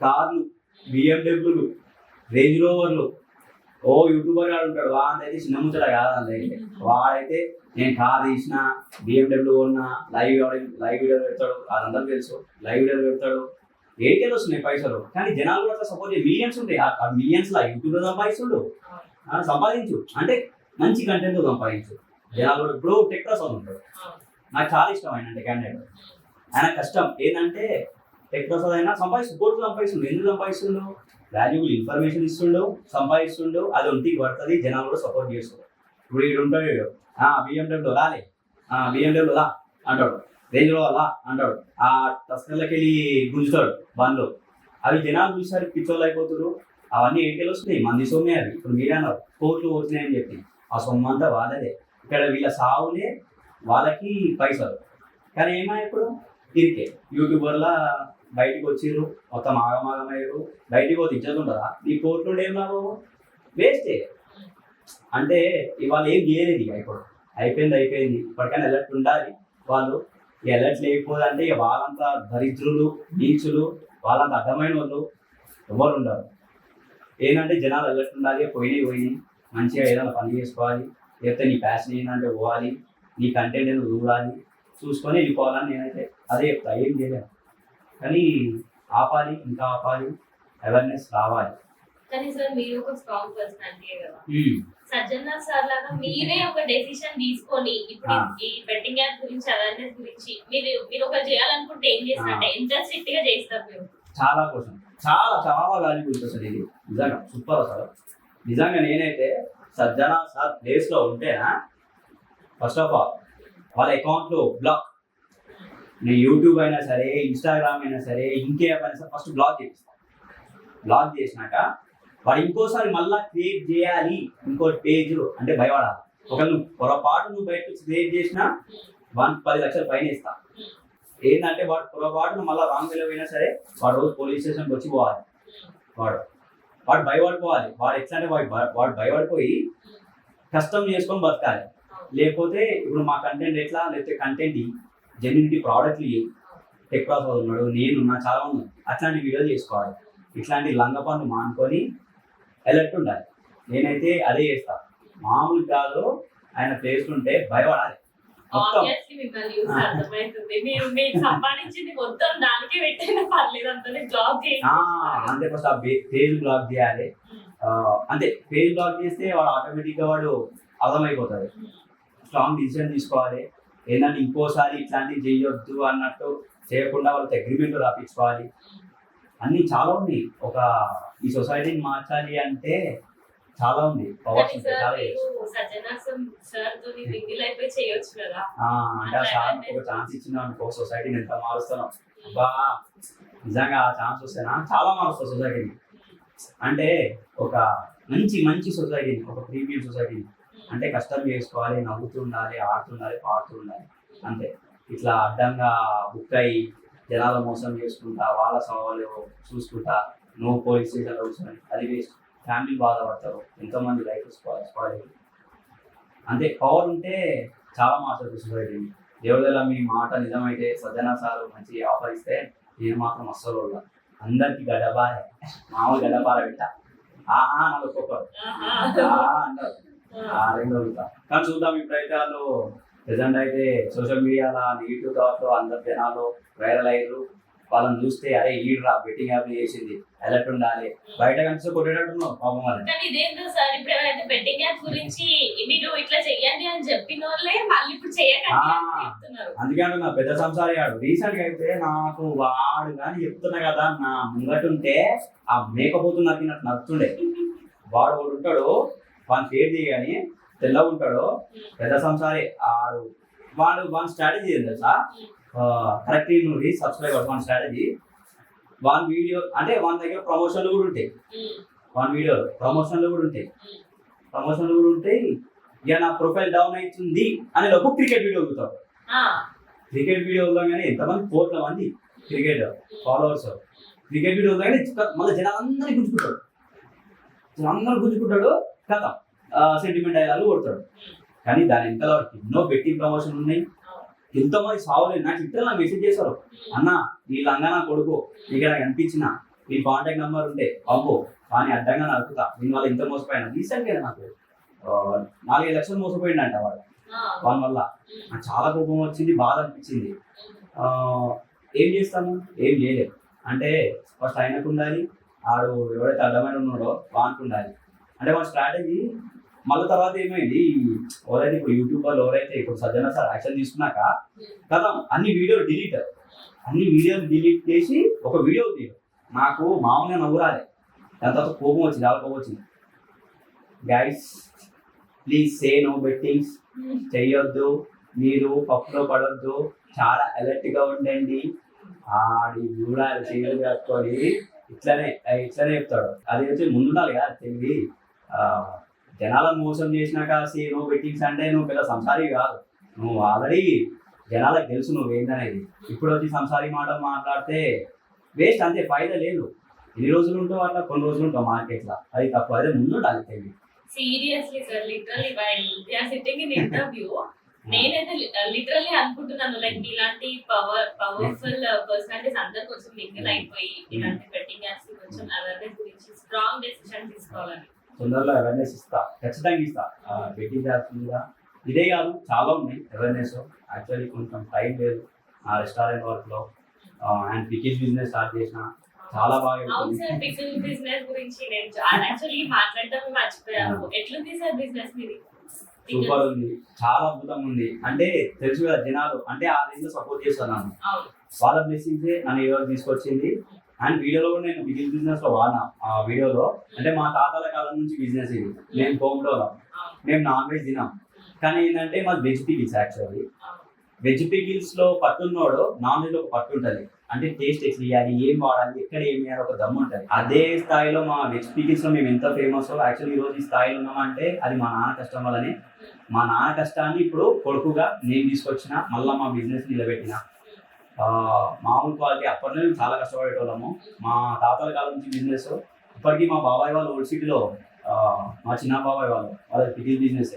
కార్లు, బిఎండబ్ల్యూలు, రేంజ్ రోవర్లు, ఓ యూట్యూబర్ గారు ఉంటాడు, వాడైతే చిన్న ముచ్చట కాదండి. వాడైతే నేను కార్ తీసిన, బిఎండబ్ల్యూ కొన్నా, లైవ్ వీడియో పెడతాడు, అదంతా తెలుసు, లైవ్ వీడియోలు పెడతాడు, ఏటీఎల్ వస్తున్నాయి పైసలు. కానీ జనాలు కూడా సపోజ్ మిలియన్స్ ఉంటాయి, ఆ మిలియన్స్ లా యూట్యూబ్లో సంపాదిస్తుండు, సంపాదించు అంటే మంచి కంటెంట్ సంపాదించు. జనాలు కూడా ఇప్పుడు టెక్రాస్ అని ఉంటాడు, నాకు చాలా ఇష్టం ఆయన అంటే క్యాండిడేట్. ఆయన కష్టం ఏంటంటే టెక్రాస్ అయినా కోట్లు సంపాదిస్తుండు. ఎందుకు సంపాదిస్తుండు? వాల్యూబుల్ ఇన్ఫర్మేషన్ ఇస్తుండు, సంపాదిస్తుండు, అది ఒంటికి పడుతుంది, జనాలు కూడా సపోర్ట్ చేస్తుండు. ఇప్పుడు వీడు ఉంటాడు, బిఎండబ్ల్యూ రాలే, బిఎండబ్ల్యూ లా అంటాడు, రేంజ్ రోవర్ లా అంటాడు, ఆ టస్కర్లకి వెళ్ళి గుంజుతాడు బండ్లు. అవి జనాలు చూసారు పిచ్చోళ్ళు అయిపోతారు. అవన్నీ ఏటీఎల్ వస్తున్నాయి, మంది సొమ్మే అవి. ఇప్పుడు మీరే అన్నారు కోట్లు పోతున్నాయని చెప్పి, ఆ సొమ్ము అంతా వాళ్ళదే. ఇక్కడ వీళ్ళ సావులే వాళ్ళకి పైసలు. కానీ ఏమన్నా ఇప్పుడు తిరిగే యూట్యూబర్లా బయటకు వచ్చిర్రు, మొత్తం ఆగమాగమయ్యారు, బయటికి పోతే ఇచ్చేది ఉంటుందా? ఈ కోర్టు ఏం లాభం? వేస్టే. అంటే ఇవాళ ఏం చేయలేదు, ఇక ఇప్పుడు అయిపోయింది. ఇప్పటికైనా అలర్ట్ ఉండాలి వాళ్ళు. ఈ అలర్ట్ లేకపోదంటే ఇక వాళ్ళంతా దరిద్రులు, నీచులు, వాళ్ళంతా అర్థమైన వాళ్ళు ఎవరు ఉండరు. ఏంటంటే జనాలు అలర్ట్ ఉండాలి, పోయినాయి మంచిగా ఏదైనా పని చేసుకోవాలి, లేకపోతే నీ ప్యాషన్ ఏంటంటే పోవాలి, నీ కంటెంట్ ఏదో చూడాలి, చూసుకొని వెళ్ళిపోవాలని నేనైతే అదే చెప్తా. ఏం చేయలేము, కానీ ఆపాలి, ఇంకా ఆపాలి, అవేర్నెస్ రావాలి. కానీ సార్ మీరు ఒక స్ట్రాంగ్ పర్సనాలిటీ కదా, సజ్జనా సార్ లాగా మీరే ఒక డెసిషన్ తీసుకొని ఇప్పుడు ఈ బెట్టింగ్ యాప్ గురించి అవేర్నెస్ గురించి మీరు ఒక చేయాలనుకుంటే ఏం చేస్తారంటే ఎంత స్ట్రిక్ట్ గా చేస్తారు మీరు? చాలా కోసం చాలా వాల్యూబుల్ అసలు ఇది నిజంగా సూపర్. అసలు నిజంగా నేనైతే సజ్జనా సార్ ప్లేస్ లో ఉంటేనా ఫస్ట్ ఆఫ్ ఆల్ వాళ్ళ అకౌంట్ లో బ్లాక్, నేను యూట్యూబ్ అయినా సరే, ఇన్స్టాగ్రామ్ అయినా సరే, ఇంకే యాప్ అయినా సరే ఫస్ట్ బ్లాక్ చేస్తాను. బ్లాక్ చేసినాక వాడు ఇంకోసారి మళ్ళీ క్రియేట్ చేయాలి ఇంకో పేజ్ అంటే భయపడాలి. ఒకవేళ పొరపాటు బయటకు క్రియేట్ చేసినా 10 లక్షలు ఫైన్ ఇస్తా. ఏంటంటే వాడు పొరపాటును మళ్ళీ రాంగ్ వేలో అయినా సరే వాడు రోజు పోలీస్ స్టేషన్కి వచ్చి పోవాలి. వాడు భయపడిపోవాలి. వాడు ఎట్లా అంటే వాడు భయపడిపోయి కష్టం చేసుకొని బతకాలి. లేకపోతే ఇప్పుడు మా కంటెంట్ ఎట్లా, లేకపోతే కంటెంట్ జెన్యూనిటీ ప్రోడక్ట్లు టెక్రాస్ ఉన్నాడు, నేనున్నా, చాలా మంది అట్లాంటి వీడియోలు చేసుకోవాలి. ఇట్లాంటి లంగ పనులు మానుకొని అలర్ట్ ఉండాలి. నేనైతే అదే చేస్తా. మామూలు కాదు, ఆయన ప్లేస్ ఉంటే భయపడాలి. అంటే ఫస్ట్ ఆ పేజ్ బ్లాక్ చేయాలి. అంతే, పేజ్ బ్లాక్ చేస్తే వాడు ఆటోమేటిక్ గా వాడు అర్థమైపోతుంది. స్ట్రాంగ్ డిసిజన్ తీసుకోవాలి. ఏంటంటే ఇంకోసారి ఇట్లాంటివి చేయొద్దు అన్నట్టు చేయకుండా వాళ్ళతో అగ్రిమెంట్ రాపించుకోవాలి, అన్ని చాలా ఉంది. ఒక ఈ సొసైటీని మార్చాలి అంటే చాలా ఉంది, పవర్స్ ఉంటాయి, చాలా అంటే ఆ సార్ ఒక ఛాన్స్ ఇచ్చిన అనుకో సొసైటీని ఎంత మారుస్తున్నాం. బా నిజంగా ఆ ఛాన్స్ వస్తేనా చాలా మారుస్తుంది సొసైటీని. అంటే ఒక మంచి మంచి సొసైటీని, ఒక ప్రీమియం సొసైటీని, అంటే కష్టం చేసుకోవాలి, నవ్వుతూ ఉండాలి, ఆడుతుండాలి, పాడుతూ ఉండాలి, అంతే. ఇట్లా అడ్డంగా బుక్ అయ్యి జనాల మోసం చేసుకుంటా, వాళ్ళ సవాళ్ళు చూసుకుంటా, నువ్వు పోలీస్ స్టేషన్లో కూర్చొని అది వేస్ట్. ఫ్యామిలీ బాధపడతారు, ఎంతోమంది లైఫ్ స్పాయిల్. అంతే, పవర్ ఉంటే చాలా మాట్లాడుతుంది సొసైటీని. దేవుళ్ళ మీ మాట నిజమైతే సజ్జనా సార్ మంచి ఆఫర్ ఇస్తే నేను మాత్రం అస్సలు అందరికి గడపాలే, మామూలు గడపాల పెట్ట నాకు ఒక్కొక్కరు అంటారు రెండు కానీ చూద్దాం. ఇప్పుడైతే వాళ్ళు ప్రెసెంట్ అయితే సోషల్ మీడియాలో నెగిటివ్ థాట్తో అందరు జనాలు వైరల్ అయ్యారు. వాళ్ళని చూస్తే అరే ఈడ్రా బెట్టింగ్ యాప్ చేసింది అలర్ట్ ఉండాలి, బయట కనిపిస్తే కొట్టేటట్టున్నావు పాపం వాళ్ళని. కానీ ఇదేంటో సార్, ఇప్పుడు ఎవరైతే బెట్టింగ్ యాప్ గురించి మీరు ఇట్లా చెయ్యండి అని చెప్పిన వాళ్ళే మళ్ళీ ఇప్పుడు చెయ్యకండి. అందుకే నా పెద్ద సంసారి ఆడు రీసెంట్ గా అయితే నాకు వాడు కానీ చెప్తున్నా కదా, నా ముంగటుంటే ఆ మేకపోతున్నా తిన్నట్టు నడుతుండే. వాడు ఒకడు ఉంటాడు, వాని పేరు దిగాని తెల్లగా ఉంటాడు, పెద్ద సంసారి ఆడు. వాడి స్ట్రాటజీ ఏంటి తెలుసా, కరెక్ట్ నువ్వు subscriber one strategy. One video అంటే వన్ దగ్గర ప్రమోషన్లు కూడా ఉంటాయి, వన్ వీడియో ప్రమోషన్లు కూడా ఉంటాయి. ఇక నా ప్రొఫైల్ డౌన్ అవుతుంది అనే లోపు క్రికెట్ వీడియో వదులుతాడు. క్రికెట్ వీడియో వదలగానే ఎంతమంది కోట్ల మంది క్రికెట్ ఫాలోవర్స్, క్రికెట్ వీడియో వదలగానే మళ్ళీ జనాలందరినీ గుంజుకుంటాడు కదా, సెంటిమెంట్ అయ్యాలు కొడతాడు. కానీ దాని ఎంతలో ఎన్నో బెట్టింగ్ ప్రమోషన్ ఉన్నాయి, ఎంతోమంది సావలేదు. నాకు ఇట్లా నాకు మెసేజ్ చేశారు, అన్న వీళ్ళంగా నా కొడుకు ఇక్కడ కనిపించిన మీ కాంటాక్ట్ నెంబర్ ఉంటే పంపు కానీ అడ్డంగా నడుపుతా, దీని వల్ల ఇంత మోసపోయినా. రీసెంట్గా నాకు 4-5 లక్షలు మోసపోయిందంట వాడు. వాని వల్ల నాకు చాలా కోపం వచ్చింది, బాధ అనిపించింది. ఏం చేస్తాము, ఏం చేయలేదు. అంటే ఫస్ట్ ఆయనకు ఉండాలి, ఆడు ఎవరైతే అడ్డమైన ఉన్నాడో వానికి ఉండాలి. అంటే వాళ్ళ స్ట్రాటజీ. మళ్ళీ తర్వాత ఏమైంది, ఎవరైతే ఇప్పుడు యూట్యూబర్లు ఎవరైతే ఇప్పుడు సజ్జనా సార్ యాక్షన్ తీసుకున్నాక కదా అన్ని వీడియోలు డిలీట్ చేసి ఒక వీడియో తీయడం. నాకు మామూలుగా నవ్వు రాలే, దాని తర్వాత కోపం వచ్చింది, చాలా కోపం వచ్చింది. Guys please say no bettings, చెయ్యొద్దు, మీరు పప్పులో పడొద్దు, చాలా అలర్ట్గా ఉండండి. ఆడి చూడాలి చేయలు కట్టుకొని ఇట్లనే చెప్తాడు. అది వచ్చి ముందుండాలి కదా తెలివి. జనాలను మోసం చేసినాక నో బెట్టింగ్స్ అంటే నువ్వు పెద్ద సంసారి కాదు, నువ్వు ఆల్రెడీ జనాలకు తెలుసు నువ్వు ఏంటనేది. ఇప్పుడు వచ్చి సంసారి మాటలు మాట్లాడితే వేస్ట్, అంతే, ఫైదా లేదు. ఎన్ని రోజులు ఉంటావు అట్లా, కొన్ని రోజులు ఉంటావు మార్కెట్లో, అది తప్పు. అదే ముందు ఉండాలి తెలివి. Seriously sir, literally while they are sitting in interview, నేనైతే లిటరల్లీ అనుకుంటున్నాను లైక్ ఇలాంటి పవర్ఫుల్ పర్సనాలిటీస్ అందరు కొంచెం మింగిల్ అయిపోయి ఇలాంటి బెట్టింగ్ యాప్స్ కొంచెం అవేర్నెస్ గురించి స్ట్రాంగ్ డెసిషన్ తీసుకోవాలని తొందరలో అవేర్నెస్ ఖచ్చితంగా ఇస్తా. బెట్టింగ్ యాప్స్ మీద ఇదే కాదు చాలా ఉన్నాయి అవేర్నెస్. యాక్చువల్లీ కొంచెం టైం లేదు ఆ రెస్టారెంట్ వర్క్లో, అండ్ పికిల్స్ బిజినెస్ స్టార్ట్ చేసిన, చాలా బాగా. పికిల్ బిజినెస్ గురించి నేను యాక్చువల్లీ మాట్లాడటం మర్చిపోయాను. ఎట్లుంది సార్ బిజినెస్ మీది? సూపర్ ఉంది, చాలా అద్భుతంగా ఉంది. అంటే తెలుసు కదా జనాలు అంటే ఆ రేంజ్ లో సపోర్ట్ చేస్తున్నాను, వాళ్ళ బ్లెస్సింగ్సే నన్ను ఈ రోజు తీసుకొచ్చింది. అండ్ వీడియోలో కూడా నేను బిజినెస్ బిజినెస్ లో వాడినా. ఆ వీడియోలో అంటే మా తాతల కాలం నుంచి బిజినెస్ ఇది. మేము హోమ్లో మేము నాన్ వెజ్ తినాం, కానీ ఏంటంటే మాది veg pickles. Actually veg pickles లో పట్టున్నోడు నాన్ వెజ్ లో ఒక పట్టు ఉంటుంది. అంటే టేస్ట్ ఎట్లా ఇవ్వాలి, ఏం వాడాలి, ఎక్కడ ఏం చేయాలి, ఒక దమ్ము ఉంటుంది. అదే స్థాయిలో మా వెజ్ పికిల్స్ లో మేము ఎంత ఫేమస్. యాక్చువల్లీ ఈ రోజు ఈ స్థాయిలో ఉన్నామంటే అది మా నాన్న కష్టం వల్లనే. మా నాన్న కష్టాన్ని ఇప్పుడు కొడుకుగా నేను తీసుకొచ్చిన, మళ్ళీ మా బిజినెస్ నిలబెట్టిన. మామూలు క్వాలిటీ అప్పట్లో మేము చాలా కష్టపడేటోళ్ళము. మా తాతల కాలం నుంచి బిజినెస్. ఇప్పటికీ మా బాబాయ్ వాళ్ళు ఓల్డ్ సిటీలో, మా చిన్న బాబాయ్ వాళ్ళ పికిల్ బిజినెస్.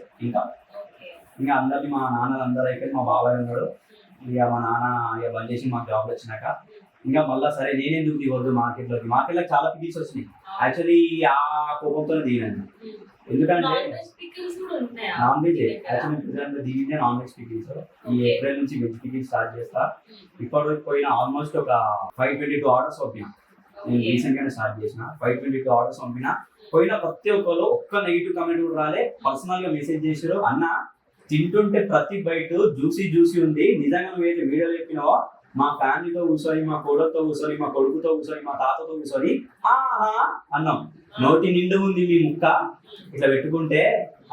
ఇంకా అందరినీ మా నాన్న అందరూ అయిపోయి మా బాబాయ్ ఉన్నాడు. ఇక మా నాన్న ఇక బంద్ చేసి మాకు జాబ్ వచ్చినాక ఇంకా మళ్ళీ సరే నేనెందుకు దిగొద్దు మార్కెట్లోకి చాలా పికిల్స్ వచ్చినాయి. యాక్చువల్లీ ఆ కోపంతో దిగినాను, ఎందుకంటే నాన్ వెజ్ యాక్చువల్లీ దిగిందే నాన్ వెజ్ పికిల్స్. ఈ ఏప్రిల్ నుంచి వెజ్ పికిల్స్ స్టార్ట్ చేస్తా. ఇప్పటివరకు పోయిన ఆల్మోస్ట్ ఒక 522 ఆర్డర్స్ పంపిన. నేను రీసెంట్ గానే స్టార్ట్ చేసిన. 522 ఆర్డర్స్ పంపిన. పోయిన ప్రతి ఒక్కరు ఒక్క నెగిటివ్ కామెంట్ కూడా రాలే. పర్సనల్ గా మెసేజ్ చేసారు, అన్న తింటుంటే ప్రతి బయట జ్యూసీ ఉంది, నిజంగా నువ్వేదో వీడియో చెప్పినావో మా ఫ్యామిలీతో కూర్చొని, మా కోడలతో కూర్చొని, మా కొడుకుతో కూర్చొని, మా తాతతో కూర్చొని ఆహా అన్నాం. నోటి నిండు ఉంది మీ ముక్క ఇట్లా పెట్టుకుంటే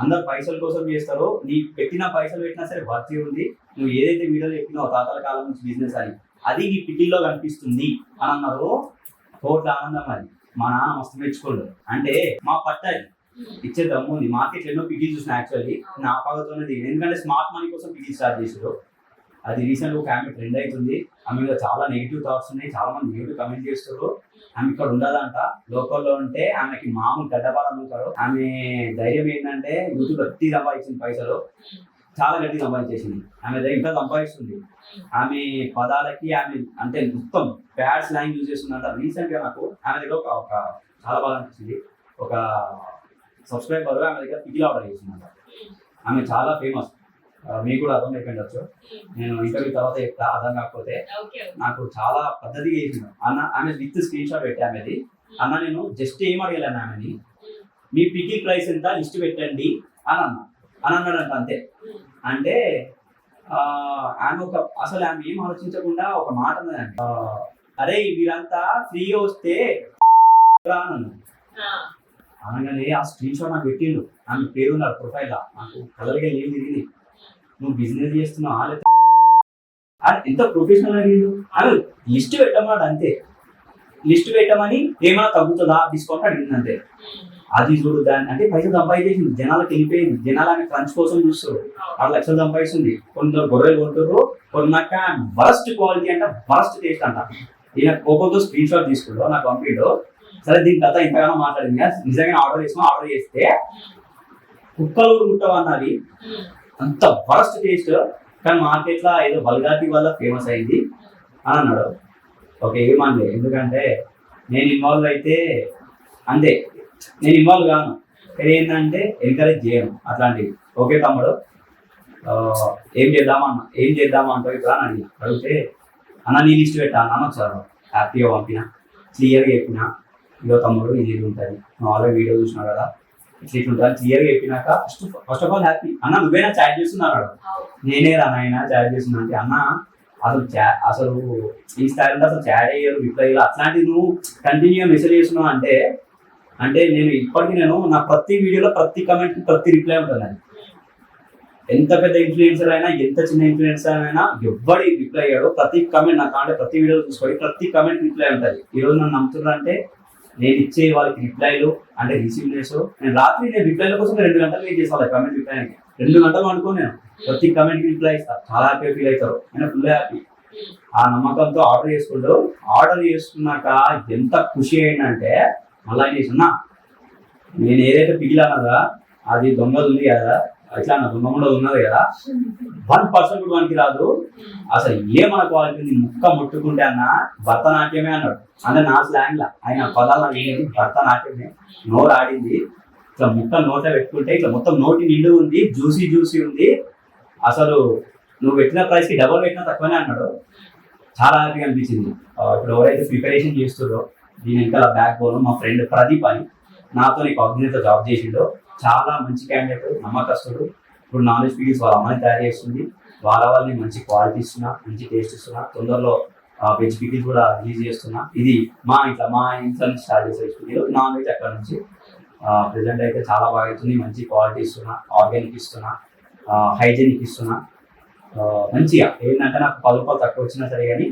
అందరు పైసల కోసం చేస్తారు. నీ పెట్టిన పైసలు పెట్టినా సరే భర్తీ ఉంది. నువ్వు ఏదైతే వీడియోలో చెప్పినావు తాతల కాలం నుంచి బిజినెస్ అని, అది నీ పికిల్లో కనిపిస్తుంది అని అన్నారు. కోట్ల ఆనందం అది. మా నాన్న మస్తు మెచ్చుకోండు. అంటే మా పట్టాలి ఇచ్చే దమ్ము ఉంది. మార్కెట్ ఎన్నో పికిల్ చూసిన యాక్చువల్లీ నా పగతోనే, ఎందుకంటే స్మార్ట్ మనీ కోసం పికిల్ స్టార్ట్ చేసారు. అది రీసెంట్ ఒక ఆమె ట్రెండ్ అవుతుంది. ఆమె మీద చాలా నెగిటివ్ థాట్స్ ఉన్నాయి, చాలా మంది నెగిటివ్ కమెంట్ చేస్తారు. ఆమె ఇక్కడ ఉండదంట, లోకల్లో ఉంటే ఆమెకి మామూలు గడ్డపాలు అమ్ముతారు. ఆమె ధైర్యం ఏంటంటే యూట్యూబ్ గట్టి సంపాదించింది పైసలు, చాలా గట్టి సంపాదించేసింది. ఆమె దగ్గర ఇంకా సంపాదిస్తుంది. ఆమె పదాలకి ఆమె అంటే మొత్తం బ్యాడ్ స్లాంగ్ యూజ్ చేస్తుందంట. రీసెంట్ గా నాకు ఆమె దగ్గర ఒక చాలా బాగా అనిపించింది. ఒక సబ్స్క్రైబర్ ఆమె దగ్గర పికిల్ ఆర్డర్ చేసిందంట. ఆమె చాలా ఫేమస్, మీకు కూడా అర్థం అయిపోయిండొచ్చు. నేను ఇంటర్వ్యూ తర్వాత చెప్తా అర్థం కాకపోతే. నాకు చాలా పద్ధతిగా చేసింది అన్న. ఆమె విత్ స్క్రీన్ షాట్ పెట్టి ఆమెది. అన్న నేను జస్ట్ ఏం అడగలేను ఆమెని, మీ పికిల్ ప్రైస్ ఎంత లిస్ట్ పెట్టండి అని అన్నాడంట. అంతే. అంటే ఆమె అసలు ఆమె ఏం ఆలోచించకుండా ఒక మాట అన్నదండి, అరే వీరంతా ఫ్రీగా వస్తే అన్నాను. అనగానే ఆ స్క్రీన్ షాట్ నాకు పెట్టిండు. ఆమె పేరు ఉన్నారు ప్రొఫైల్. నాకు కలర్గా ఏం తిరిగింది, నువ్వు బిజినెస్ చేస్తున్నావా ఎంత ప్రొఫెషనల్ అడిగిండు. అని లిస్ట్ పెట్టమన్నాడు. అంతే. లిస్ట్ పెట్టమని ఏమైనా తగ్గుతుందా డిస్కౌంట్ అడిగింది. అంతే. అది చూడు దాన్ని అంటే పైసలు సంపాదించేసింది. జనాలకు వెళ్ళిపోయింది. జనాలు ఆమె క్రంచ్ కోసం చూస్తారు. 6 లక్షలు సంపాదిస్తుంది. కొందరు గొర్రెలు కొంటారు. కొన్నాక వరస్ట్ క్వాలిటీ అంట, వరస్ట్ టేస్ట్ అంట. ఈయన కోపంతో స్క్రీన్ షాట్ తీసుకుంటూ నాకు పంపిడు. సరే దీని కథ ఇంతగానో మాట్లాడింది. నిజంగా ఆర్డర్ చేస్తే కుక్కలు ముట్టవన్నది. అంత వరస్ట్ టేస్ట్. కానీ మార్కెట్ లో ఏదో వల్గారిటీ వల్ల ఫేమస్ అయింది అని అన్నాడు. ఓకే ఏమనలే, ఎందుకంటే నేను ఇన్వాల్వ్ అయితే అంతే. నేను ఇన్వాల్వ్ కాను, కానీ ఏంటంటే ఎంకరేజ్ చేయను అట్లాంటివి. ఓకే తమ్ముడు ఏం చేద్దామా అంటావు ఇప్పుడు అని అడిగితే, అన్న నీ లిస్ట్ పెట్టా అన్న ఒకసారి హ్యాపీగా పంపిన, క్లియర్గా చెప్పిన, ఇదో తమ్ముడు ఇది ఉంటుంది, నువ్వు ఆల్రెడీ వీడియో చూసినావు కదా ఇట్లా ఉంటుంది క్లియర్గా చెప్పినాక ఫస్ట్ ఆఫ్ ఆల్ హ్యాపీ. అన్న నువ్వేనా చాట్ చేస్తున్నాడు. నేనే రా నాయన చాట్ చేస్తున్నా అంటే, అన్న అసలు ఈ స్థాయిలో అసలు చాట్ అయ్యారు రిప్లై అట్లాంటివి నువ్వు కంటిన్యూగా మెసేజ్ చేస్తున్నావు అంటే నేను ఇప్పటికీ నా ప్రతి వీడియోలో ప్రతి కమెంట్ ప్రతి రిప్లై ఉంటుంది. ఎంత పెద్ద ఇన్ఫ్లుయెన్సర్ అయినా ఎంత చిన్న ఇన్ఫ్లుయెన్సర్ అయినా ఎవ్వడి రిప్లై అయ్యాడో ప్రతి కమెంట్ నాకు అంటే ప్రతి వీడియో చూసుకోవాలి, ప్రతి కమెంట్ రిప్లై ఉంటుంది. ఈరోజు నన్ను నమ్ముతున్నారంటే నేను ఇచ్చే వాళ్ళకి రిప్లైలు అంటే రిసీవ్నెస్. నేను రాత్రి రిప్లైల కోసం 2 గంటలు వెయిట్ చేస్తాను. కమెంట్ రిప్లైకి 2 గంటలు అనుకో. నేను ప్రతి కమెంట్కి రిప్లై ఇస్తాను. చాలా హ్యాపీగా ఫీల్ అవుతారు. నేను ఫుల్ హ్యాపీ. ఆ నమ్మకంతో ఆర్డర్ చేసుకున్నాక ఎంత ఖుషి అయిందంటే మళ్ళీ ఏం చేస్తున్నా, నేను ఏదైతే పిగిలన్నదా అది దొంగలు ఉంది కదా, అట్లా నా దొంగ కూడా ఉన్నది కదా, 1% కూడా మనకి రాదు. అసలు ఏమన్న క్వాలిటీ ఉంది, ముక్క ముట్టుకుంటే అన్న భరతనాట్యమే అన్నాడు. అంటే నా స్లాంగ్ లా ఆయన పదాలు ఏంటి భరతనాట్యమే. నోరు ఆడింది. ఇట్లా ముక్క నోట పెట్టుకుంటే ఇట్లా మొత్తం నోటి నిండు ఉంది, జ్యూసీ ఉంది. అసలు నువ్వు పెట్టిన ప్రైస్కి డబల్ పెట్టినా తక్కువనే అన్నాడు. చాలా హ్యాపీగా అనిపించింది. ఇప్పుడు ఎవరైతే ప్రిపరేషన్ చేస్తుండో దీని వెనకాల బ్యాక్ బోన్ మా ఫ్రెండ్ ప్రదీప్ అని, నాతో కాగ్నిజెంట్తో జాబ్ చేసిండో, చాలా మంచి క్యాండిడేట్, నమ్మకస్తుడు. ఇప్పుడు నాలెడ్జ్ పీడిల్స్ వాళ్ళ అమ్మని తయారు చేస్తుంది. వాళ్ళని మంచి క్వాలిటీ ఇస్తున్నా, మంచి టేస్ట్ ఇస్తున్నా. తొందరలో వెజ్ పికిల్స్ కూడా రిలీజ్ చేస్తున్నా. ఇది మా ఇంట్లో నుంచి స్టార్ట్ చేసే పికిల్. నాన్ వెజ్ అక్కడ నుంచి ప్రెసెంట్ అయితే చాలా బాగా అవుతుంది. మంచి క్వాలిటీ ఇస్తున్నా, ఆర్గానిక్ ఇస్తున్నా, హైజీనిక్ ఇస్తున్నా. మంచిగా ఏంటంటే నాకు 10 రూపాయలు తక్కువ వచ్చినా సరే కానీ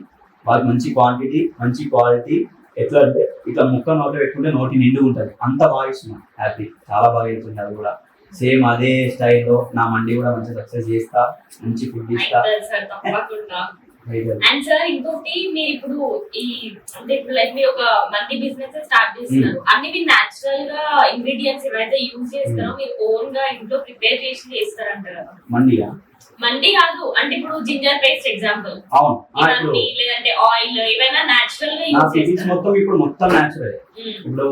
వాళ్ళకి మంచి క్వాంటిటీ, మంచి క్వాలిటీ. ఎట్లా అంటే ఇట్లా ముక్క నోట్లో పెట్టుకుంటే నోటి నిండు ఉంటుంది. అంత బాగా ఇస్తున్నాం. హ్యాపీ, చాలా బాగా అవుతుంది. అది కూడా సేమ్ అదే స్టైల్లో నా మండి కూడా మంచి సక్సెస్ చేస్తా, మంచి ఫుడ్ ఇస్తా. అండ్ సార్ ఇంకోటి, మీరు ఇప్పుడు అంటే ఇప్పుడు లైక్ మీరు ఒక మంది బిజినెస్ స్టార్ట్ చేస్తున్నారు. అన్ని మీరు నేచురల్ గా ఇంగ్రీడియంట్స్ ఏవైతే యూజ్ చేస్తారో మీరు ఓన్ గా ఇంట్లో ప్రిపేర్ చేసి చేస్తారంట కదా. మండి కాదు అంటే ఇప్పుడు జింజర్ పేస్ట్ ఎగ్జాంపుల్, ఇవన్నీ లేదంటే ఆయిల్ ఏవైనా నేచురల్ గా యూజ్ చేస్తారు. మొత్తం నేచురల్. ఇప్పుడు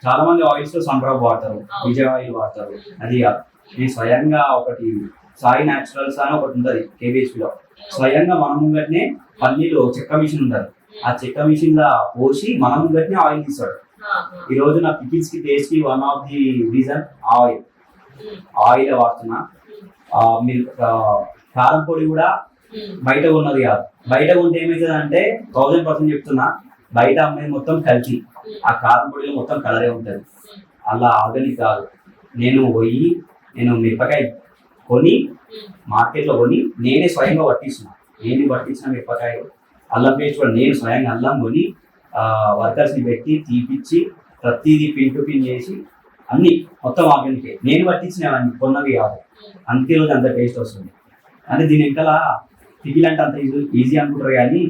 చాలా మంది ఆయిల్స్ లో సన్డ్రాప్ వాడతారు, విజయ్ ఆయిల్ వాడతారు. అది నేను స్వయంగా ఒకటి సాయి న్యాచురల్స్ అని ఒకటి ఉంటుంది KBHP లో. స్వయంగా మన ముంగట్నే పల్లీలో చెక్క మిషన్ ఉంటుంది. ఆ చెక్క మిషన్ లా పోసి మన ముంగట్నే ఆయిల్ తీస్తాడు. ఈ రోజు నా పికిల్స్ కి టేస్ట్ కి one of the reason oil వాడుతున్నా. మీరు కారం పొడి కూడా బయట ఉన్నది కాదు. బయట ఉంటే ఏమవుతుంది అంటే 1000% చెప్తున్నా, బయట అమ్మాయి మొత్తం కల్తీ, ఆ కారం పొడిలో మొత్తం కలరే ఉంటుంది, అలా ఆర్గానిక్ కాదు. నేను మిరపకాయ కొని మార్కెట్లో కొని నేనే స్వయంగా పట్టిస్తున్నా. నేను పట్టించిన మిరపకాయలు, అల్లం పేస్ట్ కూడా నేను స్వయంగా అల్లం కొని వర్కర్స్ని పెట్టి తీపిచ్చి ప్రతిదీ పిన్ టు పిన్ చేసి అన్ని మొత్తం ఆర్గానికే నేను పట్టించినవన్నీ, కొన్నవి కాదు. అందుకే రోజు అంత టేస్ట్ వస్తుంది. అంటే దీని వెనకాల పికిల్ అంటే అంత ఈజీ అనుకుంటారు, కానీ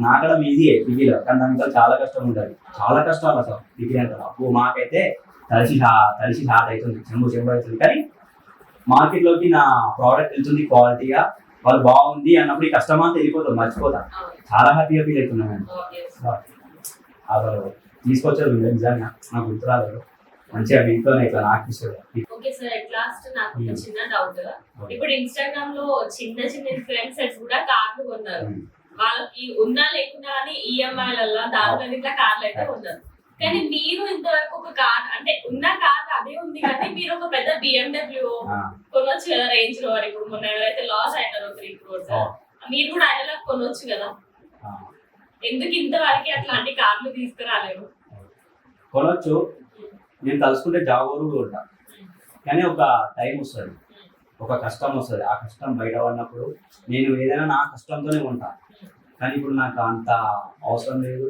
నాకడం ఈజీయే పికిల్, కానీ దాని చాలా కష్టం ఉంటుంది. చాలా కష్టాలు అసలు పికిల్ అంటే. అప్పుడు మాకైతే తడిసి హాట్ అవుతుంది, చెంబు అవుతుంది. కానీ మార్కెట్లోకి నా ప్రోడక్ట్ వెళ్తుంది క్వాలిటీగా, వాళ్ళు బాగుంది అన్నప్పుడు ఈ కస్టమర్ అంతా వెళ్ళిపోతాం, మర్చిపోతా. చాలా హ్యాపీగా ఫీల్ అవుతున్నాను నేను. అసలు తీసుకొచ్చారు నిజంగా, నాకు గుర్తు రాలేదు. మంచిగా మీతోనే ఇట్లా నాకు ఇస్తుంది. ఓకే సార్, ఎట్ లాస్ట్ నాకు ఒక చిన్న డౌట్. ఇప్పుడు ఇన్స్టాగ్రామ్ లో చిన్న చిన్న ఇన్ఫ్లుయెన్సర్స్ కూడా కార్లు కొన్నారు. వాళ్ళకి ఉన్నా లేకున్నా కానీ ఈఎంఐలలో దాంట్లో ఇట్లా కార్లు అయితే కొన్నారు. కానీ మీరు ఇంతవరకు ఒక కార్ అంటే ఉన్న కార్ అదే ఉంది, కానీ మీరు ఒక పెద్ద BMW కొనొచ్చు కదా, రేంజ్ రోవర్. ఇప్పుడు మొన్న ఎవరైతే లాస్ అయినారో 3 crores, మీరు కూడా ఆయనలో కొనొచ్చు కదా. ఎందుకు ఇంతవరకు అట్లాంటి కార్లు తీసుకురాలేరు? కొనొచ్చు, నేను తలుసుకుంటే జాగోరు ఉంటా, కానీ ఒక టైం వస్తుంది, ఒక కష్టం వస్తుంది. ఆ కష్టం బయట పడినప్పుడు నేను ఏదైనా నా కష్టంతోనే ఉంటా. కానీ ఇప్పుడు నాకు అంత అవసరం లేదు.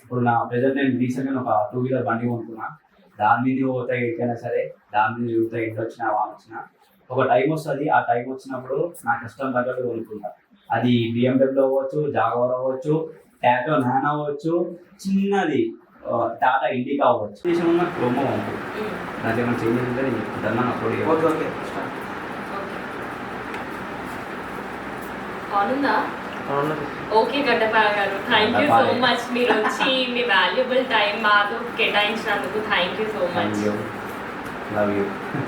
ఇప్పుడు నా ప్రెజెంట్ నేను రీసెంట్గా ఒక 2-wheeler బండి కొనుక్కున్నా, దాని మీద పోతాయి ఎక్కడైనా సరే, దాని మీద చూస్తే ఇంటి వచ్చినా వాళ్ళు వచ్చినా ఒక టైం వస్తుంది. ఆ టైం వచ్చినప్పుడు నా కష్టం తగ్గట్టు కొనుక్కుంటా. అది BMW అవ్వచ్చు, జాగవర్ అవ్వచ్చు, టాటో నానో అవ్వచ్చు, చిన్నది టాటా ఇండికా అవ్వచ్చు. దేశంలో ప్రోమో ఉంటుంది, నాకు ఏమైనా చేంజ్ ఉంటే నేను చెప్తాను. అప్పుడు ఓకే గడ్డపాల గారు, థ్యాంక్ యూ సో మచ్. మీరు వచ్చి మీ వాల్యుబుల్ టైం మాతో కేటాయించినందుకు thank you so much. Love you.